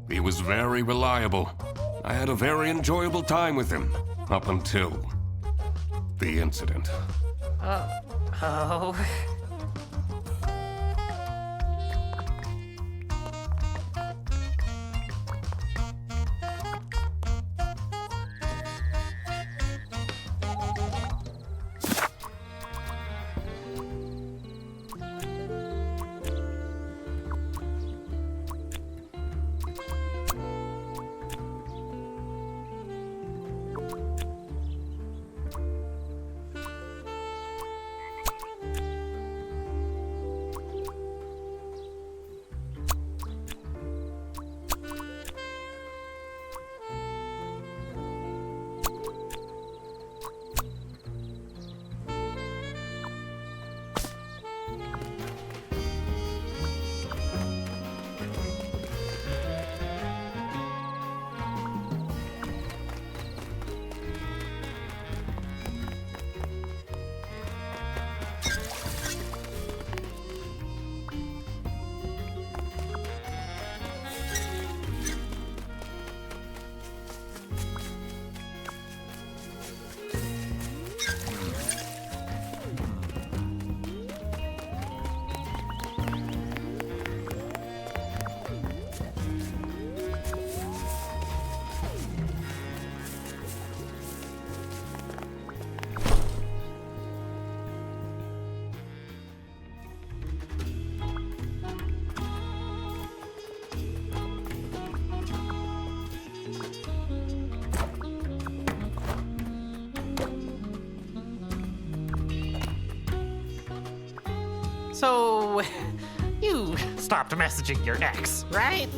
He was very reliable. I had a very enjoyable time with him, up until the incident. Oh. So, you stopped messaging your ex, right?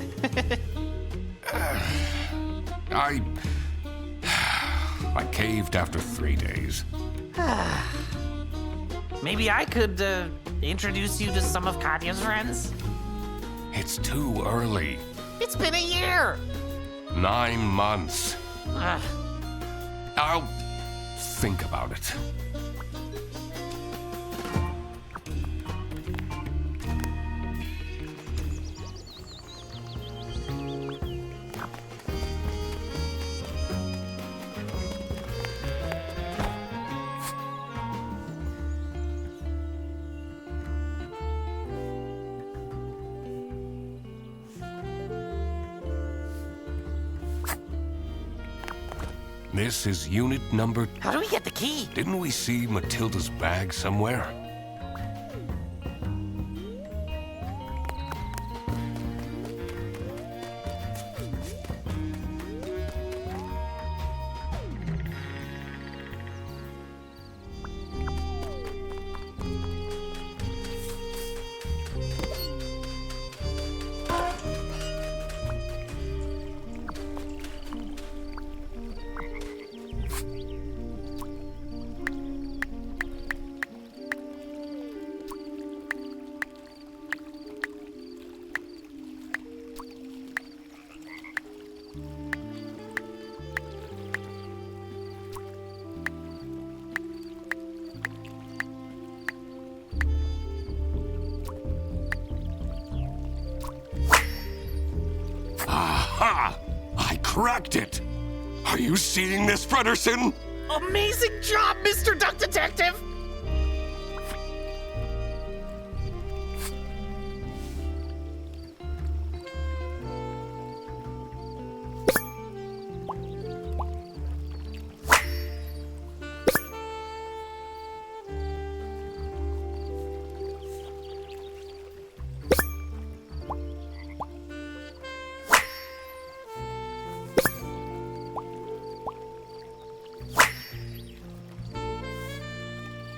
I caved after 3 days. Maybe I could introduce you to some of Katya's friends? It's too early. It's been a year! 9 months. Ugh. I'll think about it. This is unit number... How do we get the key? Didn't we see Matilda's bag somewhere? Aha! I cracked it! Are you seeing this, Frederson? Amazing job, Mr. Duck Detective!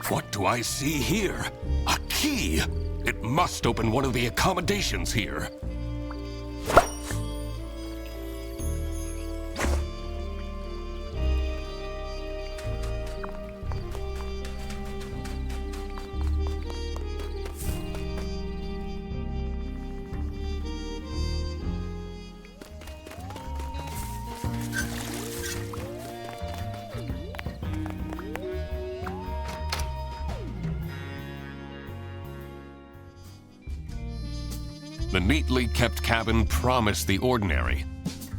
What do I see here? A key! It must open one of the accommodations here. The neatly kept cabin promised the ordinary,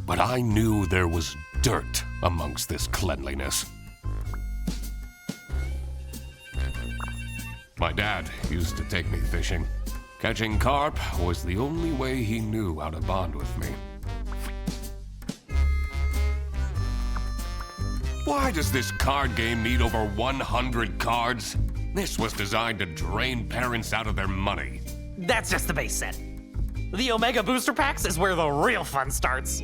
but I knew there was dirt amongst this cleanliness. My dad used to take me fishing. Catching carp was the only way he knew how to bond with me. Why does this card game need over 100 cards? This was designed to drain parents out of their money. That's just the base set. The Omega Booster Packs is where the real fun starts.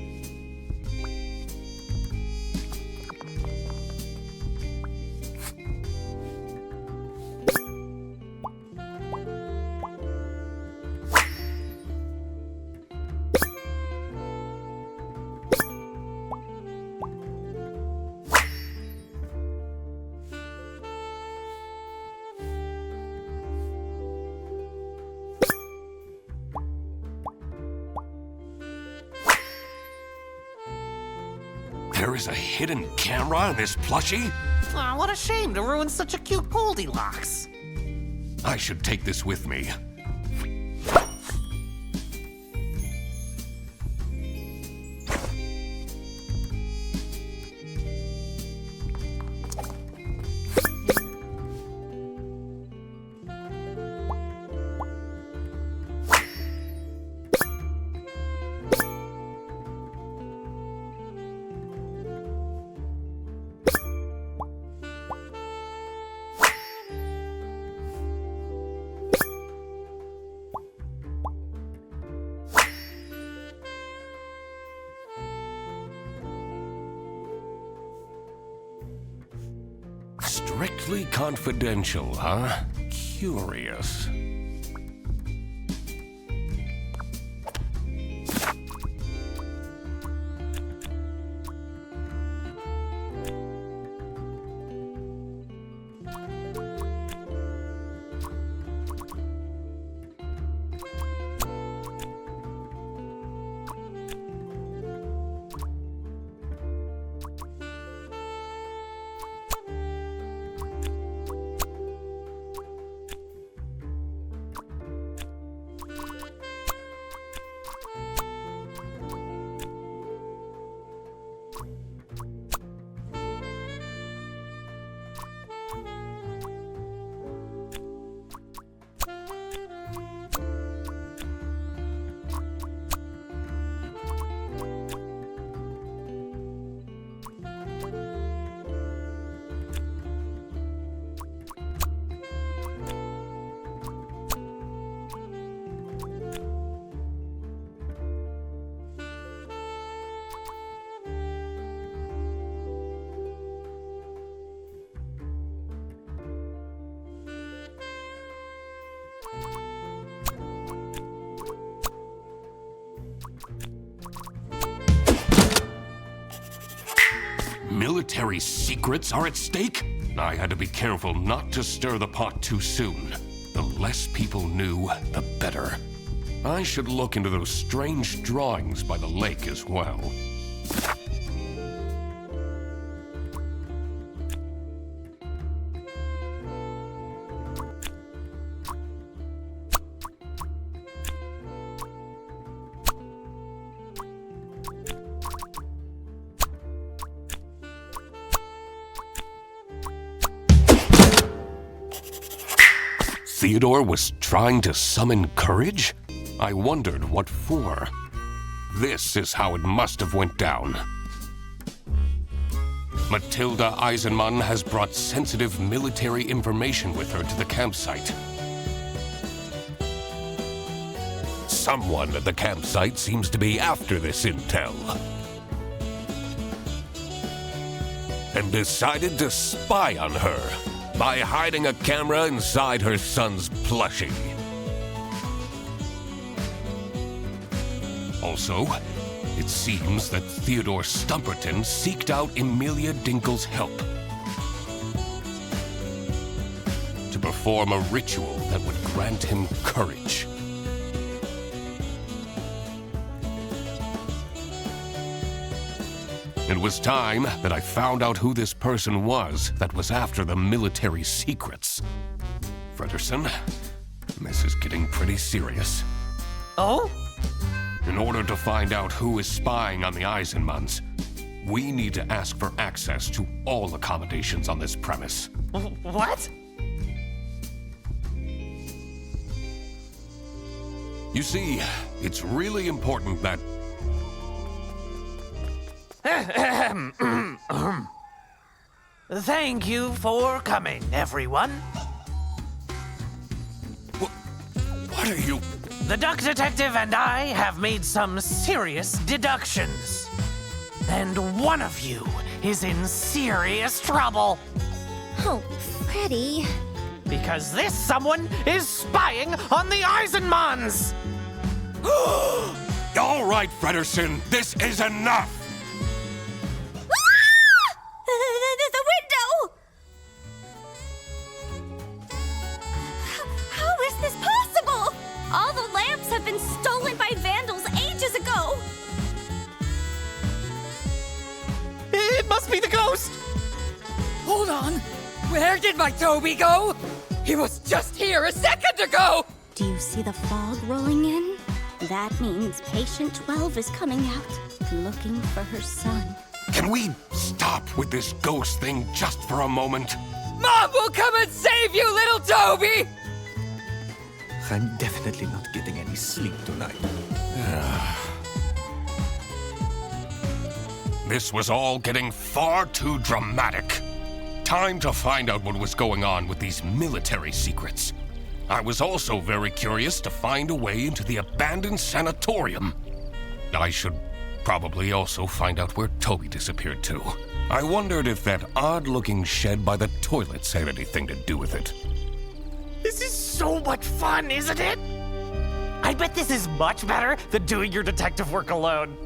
There is a hidden camera in this plushie? Aw, what a shame to ruin such a cute Goldilocks. I should take this with me. Strictly confidential, huh? Curious. military secrets are at stake? I had to be careful not to stir the pot too soon. The less people knew, the better. I should look into those strange drawings by the lake as well. Theodore was trying to summon courage? I wondered what for. This is how it must have went down. Matilda Eisenmann has brought sensitive military information with her to the campsite. Someone at the campsite seems to be after this intel. And decided to spy on her by hiding a camera inside her son's plushie. Also, it seems that Theodore Stumperton seeked out Emilia Dinkle's help to perform a ritual that would grant him courage. It was time that I found out who this person was that was after the military secrets. Frederson, this is getting pretty serious. Oh? In order to find out who is spying on the Eisenmanns, we need to ask for access to all accommodations on this premise. What? You see, it's really important that... Thank you for coming, everyone. What are you... The Duck Detective and I have made some serious deductions. And one of you is in serious trouble. Oh, Freddy. Because this someone is spying on the Eisenmanns! All right, Frederson, this is enough! The window! How is this possible? All the lamps have been stolen by vandals ages ago! It must be the ghost! Hold on! Where did my Toby go? He was just here a second ago! Do you see the fog rolling in? That means patient 12 is coming out, looking for her son. Can we stop with this ghost thing just for a moment? Mom will come and save you, little Toby! I'm definitely not getting any sleep tonight. This was all getting far too dramatic. Time to find out what was going on with these military secrets. I was also very curious to find a way into the abandoned sanatorium. I should probably also find out where Toby disappeared to. I wondered if that odd-looking shed by the toilets had anything to do with it. This is so much fun, isn't it? I bet this is much better than doing your detective work alone.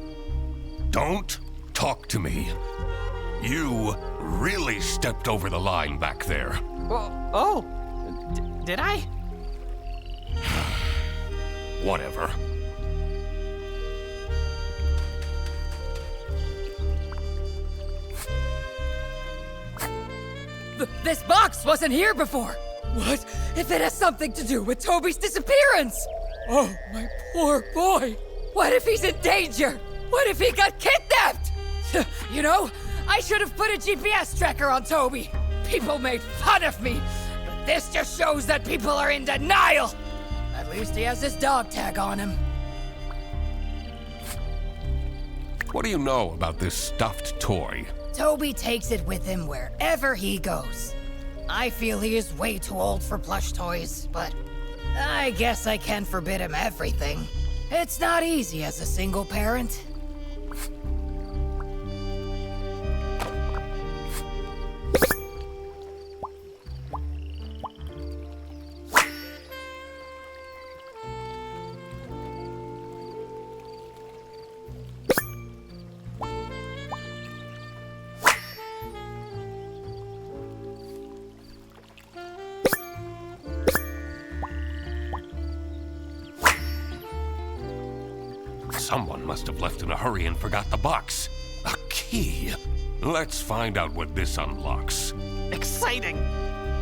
Don't talk to me. You really stepped over the line back there. Did I? Whatever. This box wasn't here before! What if it has something to do with Toby's disappearance? Oh, my poor boy! What if he's in danger? What if he got kidnapped? You know, I should have put a GPS tracker on Toby. People made fun of me, but this just shows that people are in denial. At least he has his dog tag on him. What do you know about this stuffed toy? Toby takes it with him wherever he goes. I feel he is way too old for plush toys, but I guess I can't forbid him everything. It's not easy as a single parent. Someone must have left in a hurry and forgot the box. A key. Let's find out what this unlocks. Exciting!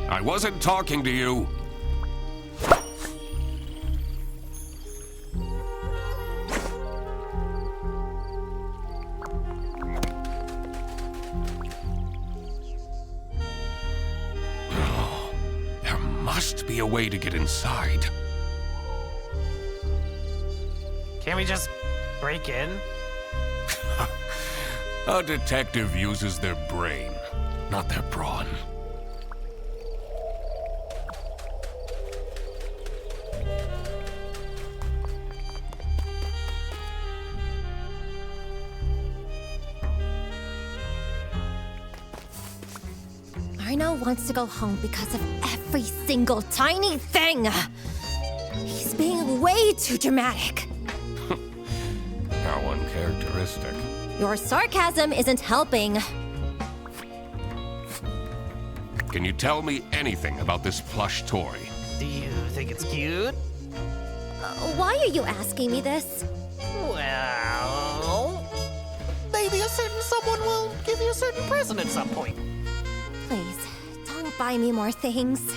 I wasn't talking to you. Oh, there must be a way to get inside. Can we just break in? A detective uses their brain, not their brawn. Arno wants to go home because of every single tiny thing. He's being way too dramatic. How uncharacteristic. Your sarcasm isn't helping. Can you tell me anything about this plush toy? Do you think it's cute? Why are you asking me this? Well, maybe a certain someone will give you a certain present at some point. Please, don't buy me more things.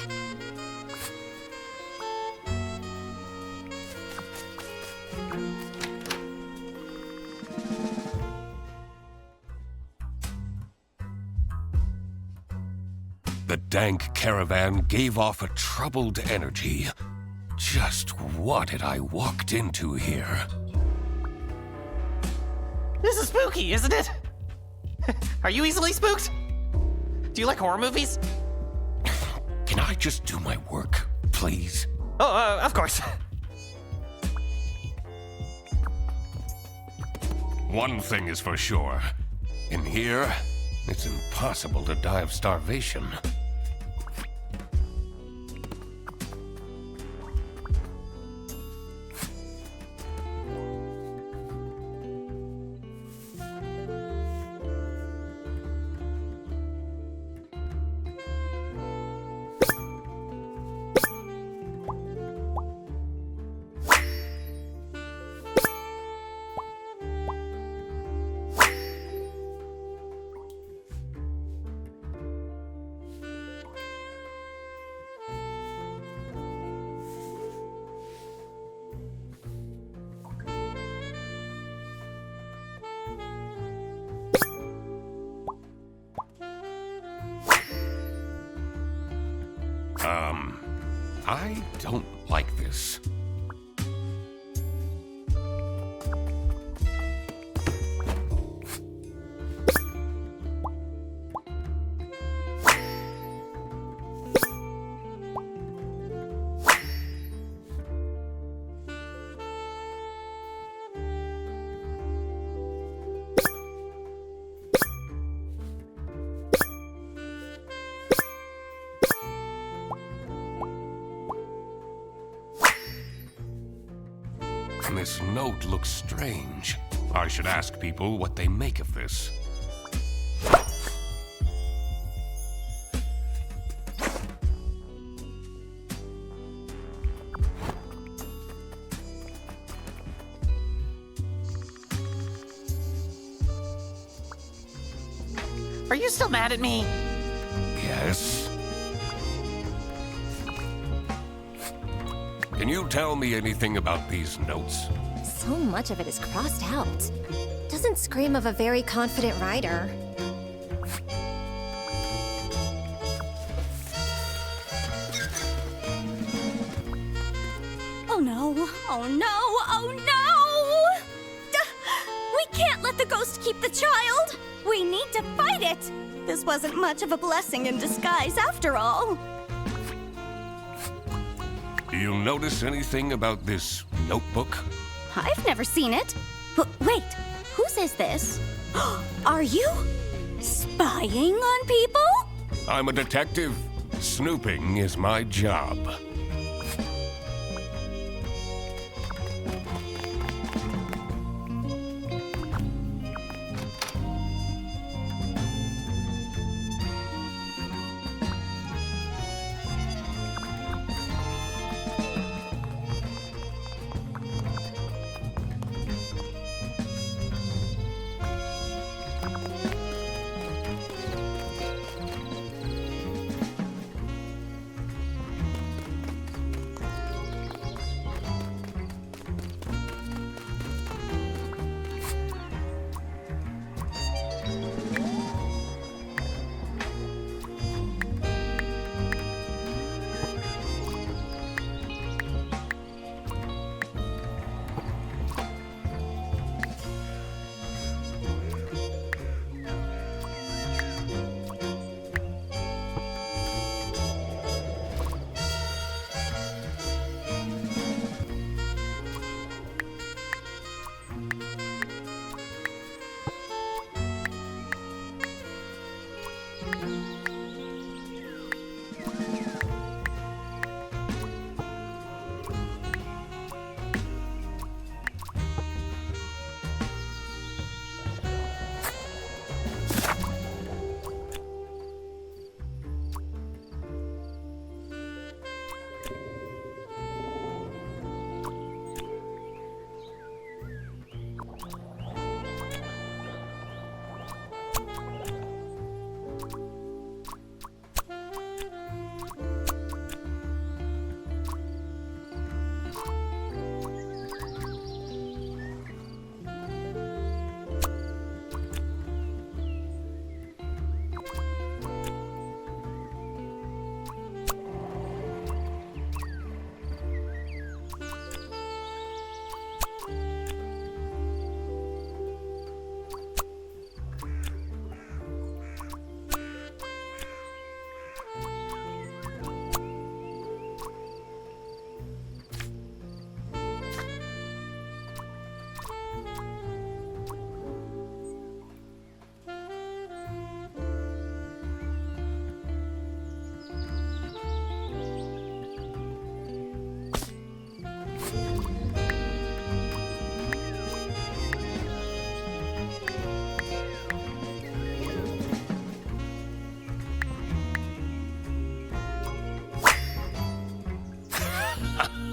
The dank caravan gave off a troubled energy. Just what had I walked into here? This is spooky, isn't it? Are you easily spooked? Do you like horror movies? Can I just do my work, please? Oh, of course. One thing is for sure. In here, it's impossible to die of starvation. I don't like this. This note looks strange. I should ask people what they make of this. Are you still mad at me? Yes? Can you tell me anything about these notes? So much of it is crossed out. Doesn't scream of a very confident writer. Oh no, oh no, oh no! We can't let the ghost keep the child! We need to fight it! This wasn't much of a blessing in disguise after all. Do you notice anything about this notebook? I've never seen it. Wait, whose is this? Are you spying on people? I'm a detective. Snooping is my job.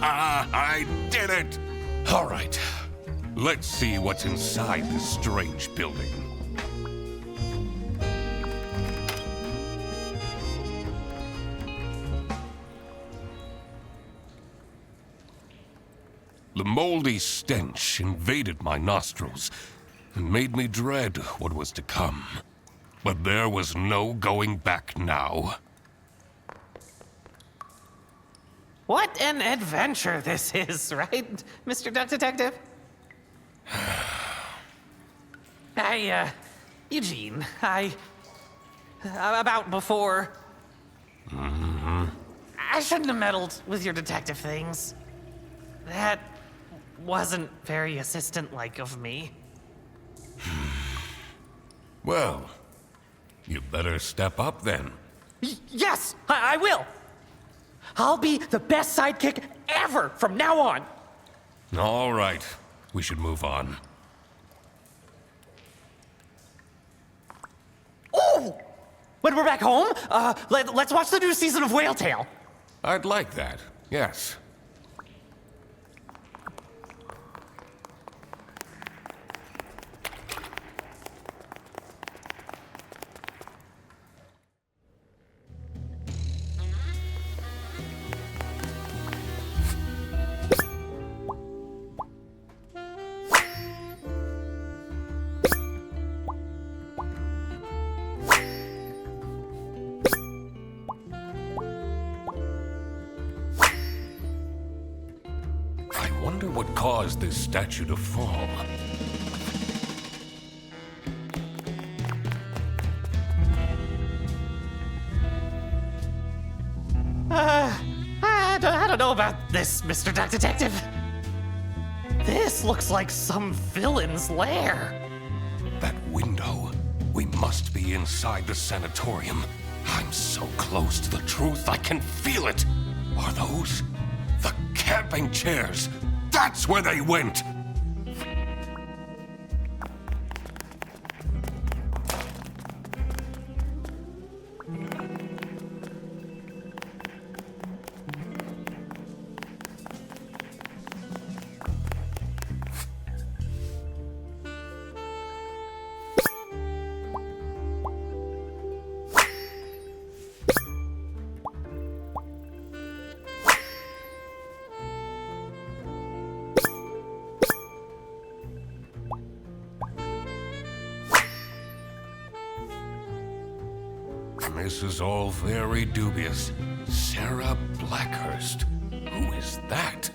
I did it! All right, let's see what's inside this strange building. The moldy stench invaded my nostrils and made me dread what was to come. But there was no going back now. What an adventure this is, right, Mr. Duck Detective? Eugene, about before... I shouldn't have meddled with your detective things. That wasn't very assistant-like of me. Well, you better step up then. Yes, I will! I'll be the best sidekick ever from now on! All right, we should move on. Oh! When we're back home, let's watch the new season of Whale Tale. I'd like that, yes. I wonder what caused this statue to fall. I don't know about this, Mr. Duck Detective. This looks like some villain's lair. That window. We must be inside the sanatorium. I'm so close to the truth, I can feel it. Are those the camping chairs? That's where they went! This is all very dubious. Sarah Blackhurst. Who is that?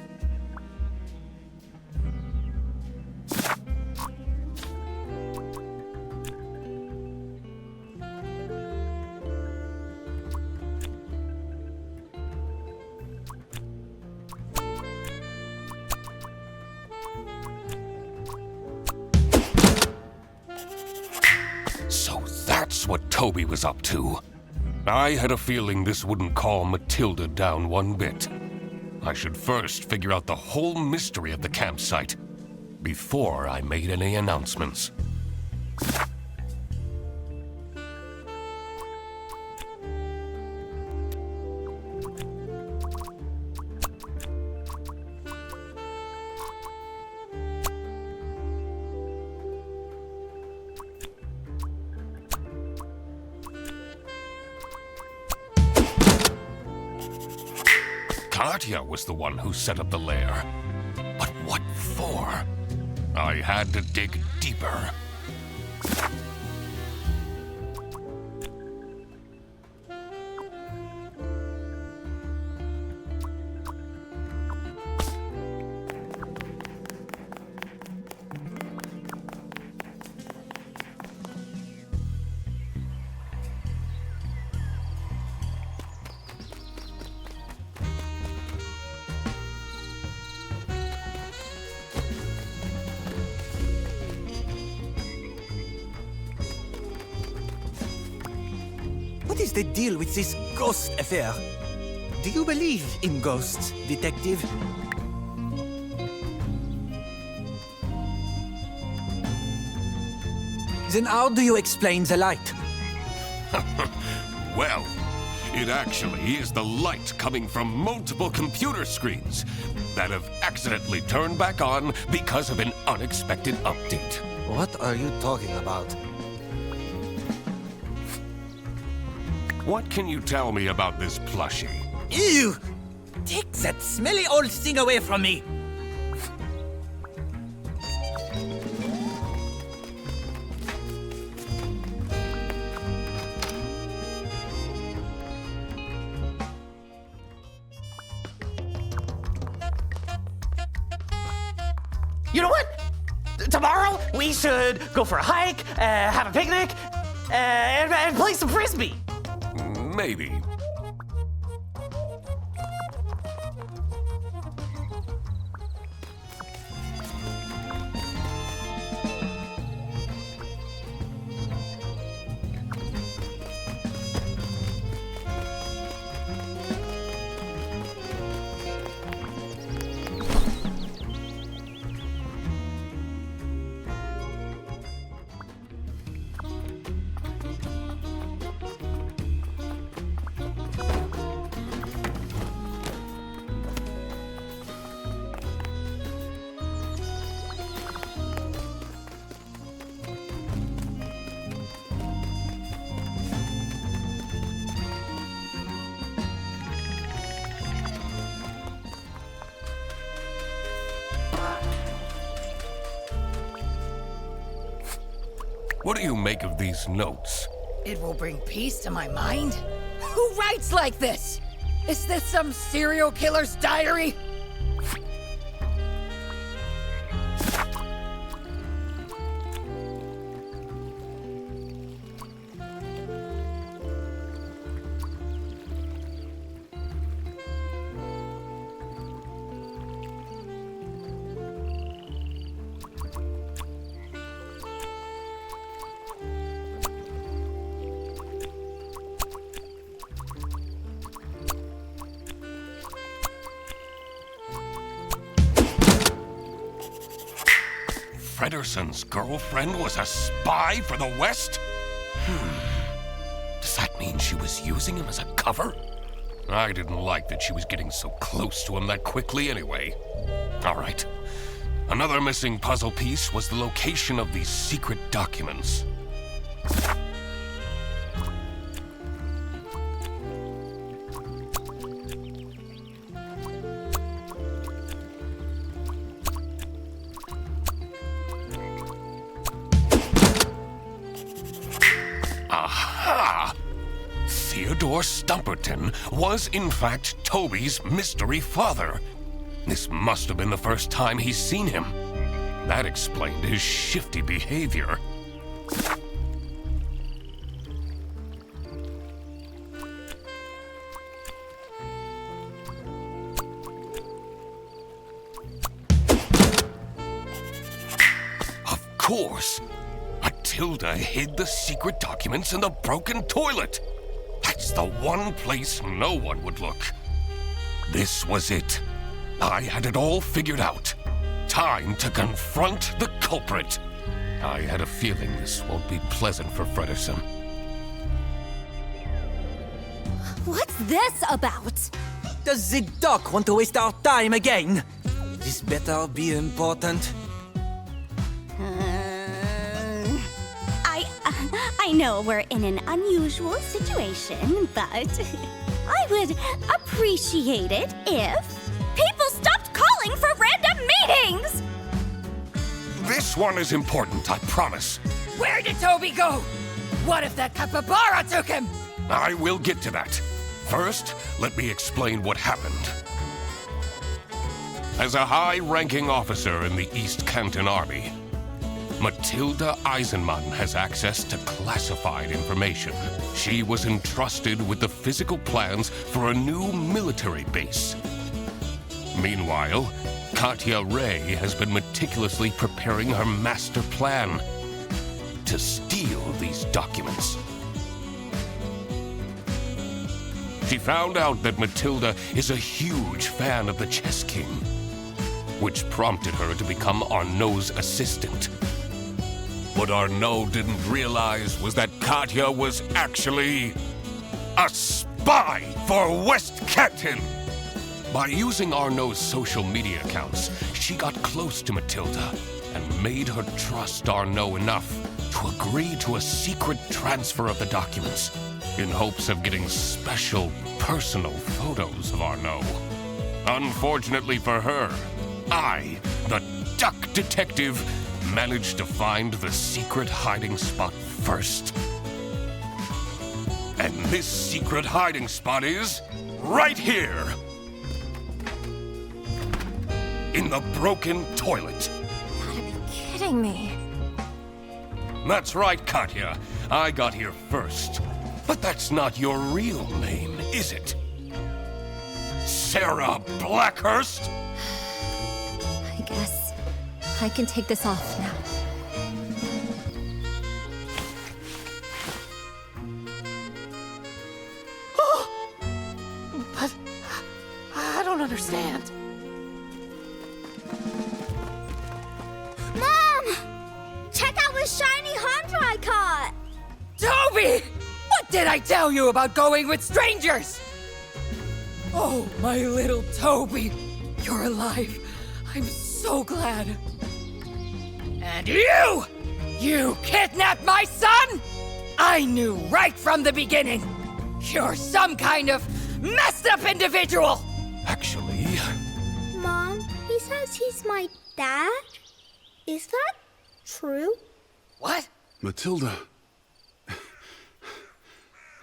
So that's what Toby was up to. I had a feeling this wouldn't calm Matilda down one bit. I should first figure out the whole mystery of the campsite before I made any announcements. Katya was the one who set up the lair. But what for? I had to dig deeper. What is the deal with this ghost affair? Do you believe in ghosts, detective? Then how do you explain the light? Well, It actually is the light coming from multiple computer screens that have accidentally turned back on because of an unexpected update. What are you talking about? What can you tell me about this plushie? Ew! Take that smelly old thing away from me! You know what? Tomorrow we should go for a hike, have a picnic, and play some frisbee. Maybe. What do you make of these notes? It will bring peace to my mind. Who writes like this? Is this some serial killer's diary? Frederson's girlfriend was a spy for the West? Does that mean she was using him as a cover? I didn't like that she was getting so close to him that quickly anyway. All right. Another missing puzzle piece was the location of these secret documents. Aha! Theodore Stumperton was in fact Toby's mystery father. This must have been the first time he's seen him. That explained his shifty behavior. Of course! Matilda hid the secret documents in the broken toilet. That's the one place no one would look. This was it. I had it all figured out. Time to confront the culprit. I had a feeling this won't be pleasant for Frederson. What's this about? Does the doc want to waste our time again? This better be important. I know we're in an unusual situation, but I would appreciate it if people stopped calling for random meetings! This one is important, I promise. Where did Toby go? What if that capybara took him? I will get to that. First, let me explain what happened. As a high-ranking officer in the East Canton Army, Matilda Eisenman has access to classified information. She was entrusted with the physical plans for a new military base. Meanwhile, Katya Ray has been meticulously preparing her master plan to steal these documents. She found out that Matilda is a huge fan of the Chess King, which prompted her to become Arnaud's assistant. What Arnaud didn't realize was that Katya was actually a spy. spy for West Canton! By using Arnaud's social media accounts, she got close to Matilda and made her trust Arnaud enough to agree to a secret transfer of the documents in hopes of getting special personal photos of Arnaud. Unfortunately for her, I, the duck detective, managed to find the secret hiding spot first. And this secret hiding spot is right here. In the broken toilet. You gotta be kidding me. That's right, Katya. I got here first. But that's not your real name, is it? Sarah Blackhurst? I guess I can take this off now. But I don't understand. Mom! Check out this shiny hunter I caught! Toby! What did I tell you about going with strangers? Oh, my little Toby. You're alive. I'm so glad. And you! You kidnapped my son? I knew right from the beginning. You're some kind of messed up individual. Actually, Mom, he says he's my dad? Is that true? What? Matilda.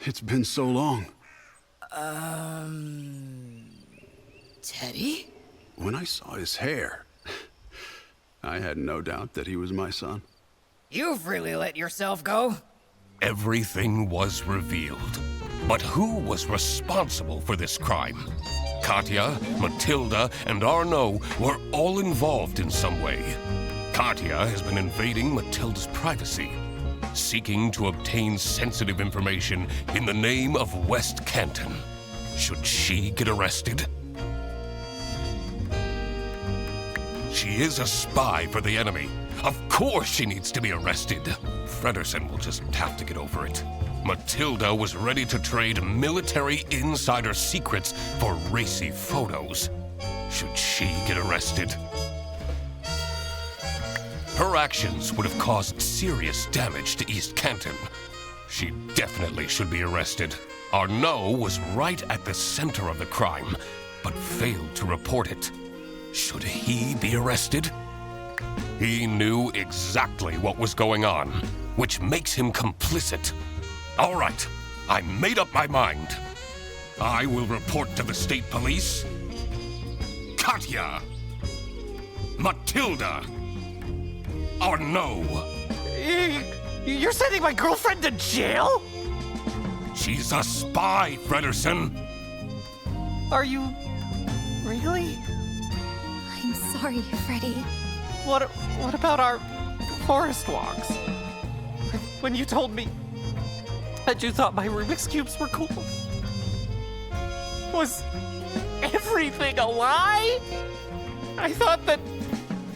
It's been so long. Teddy? When I saw his hair, I had no doubt that he was my son. You've really let yourself go. everything was revealed. But who was responsible for this crime? Katya, Matilda, and Arnaud were all involved in some way. Katya has been invading Matilda's privacy, seeking to obtain sensitive information in the name of West Canton. Should she get arrested? She is a spy for the enemy. Of course she needs to be arrested. Fredersen will just have to get over it. Matilda was ready to trade military insider secrets for racy photos. Should she get arrested? Her actions would have caused serious damage to East Canton. She definitely should be arrested. Arnaud was right at the center of the crime, but failed to report it. Should he be arrested? He knew exactly what was going on, which makes him complicit. All right, I made up my mind. I will report to the state police. Katya! Matilda! Arnaud! You're sending my girlfriend to jail? She's a spy, Fredersen. Are you really? I'm sorry, Freddy. What about our forest walks? When you told me that you thought my Rubik's Cubes were cool, was everything a lie? I thought that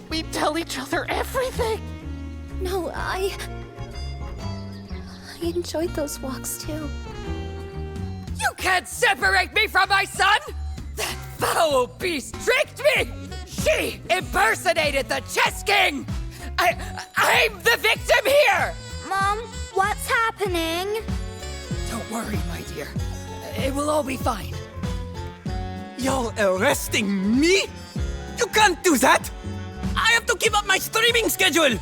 we'd tell each other everything. No, I enjoyed those walks too. You can't separate me from my son! That foul beast tricked me! She impersonated the chess king! I'm the victim here! Mom, what's happening? Don't worry, my dear. It will all be fine. You're arresting me? You can't do that! I have to keep up my streaming schedule!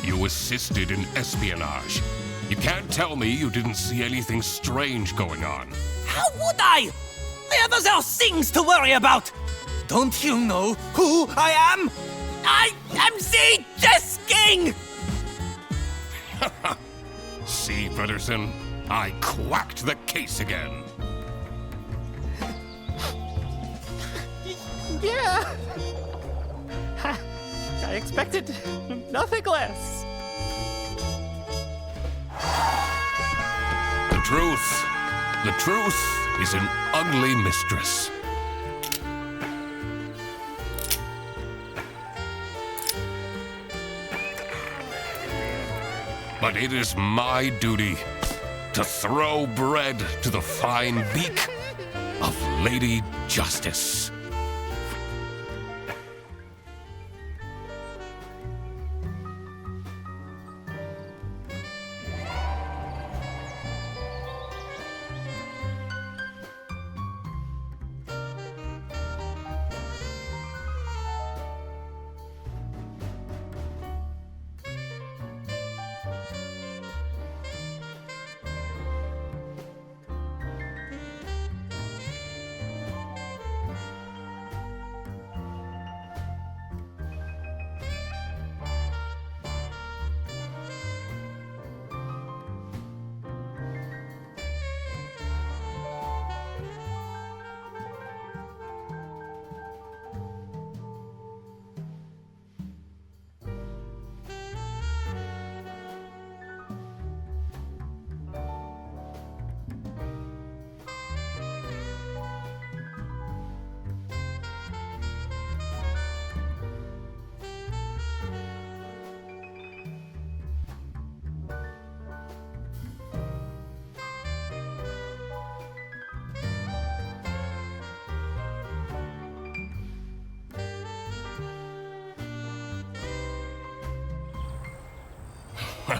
You assisted in espionage. You can't tell me you didn't see anything strange going on. How would I? I have other things to worry about! Don't you know who I am? I am the Chess King! See, Fredersen, I quacked the case again. Yeah. I expected nothing less. The truth is an ugly mistress. But it is my duty to throw bread to the fine beak of Lady Justice.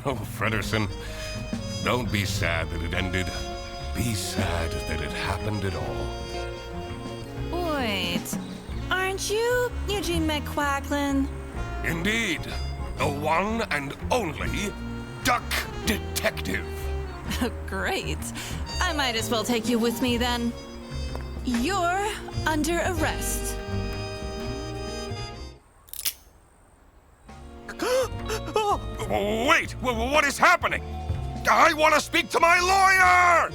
Oh, Frederson, don't be sad that it ended. Be sad that it happened at all. Wait, aren't you Eugene McQuacklin? Indeed, the one and only Duck Detective. Great. I might as well take you with me then. You're under arrest. Wait, what is happening? I want to speak to my lawyer!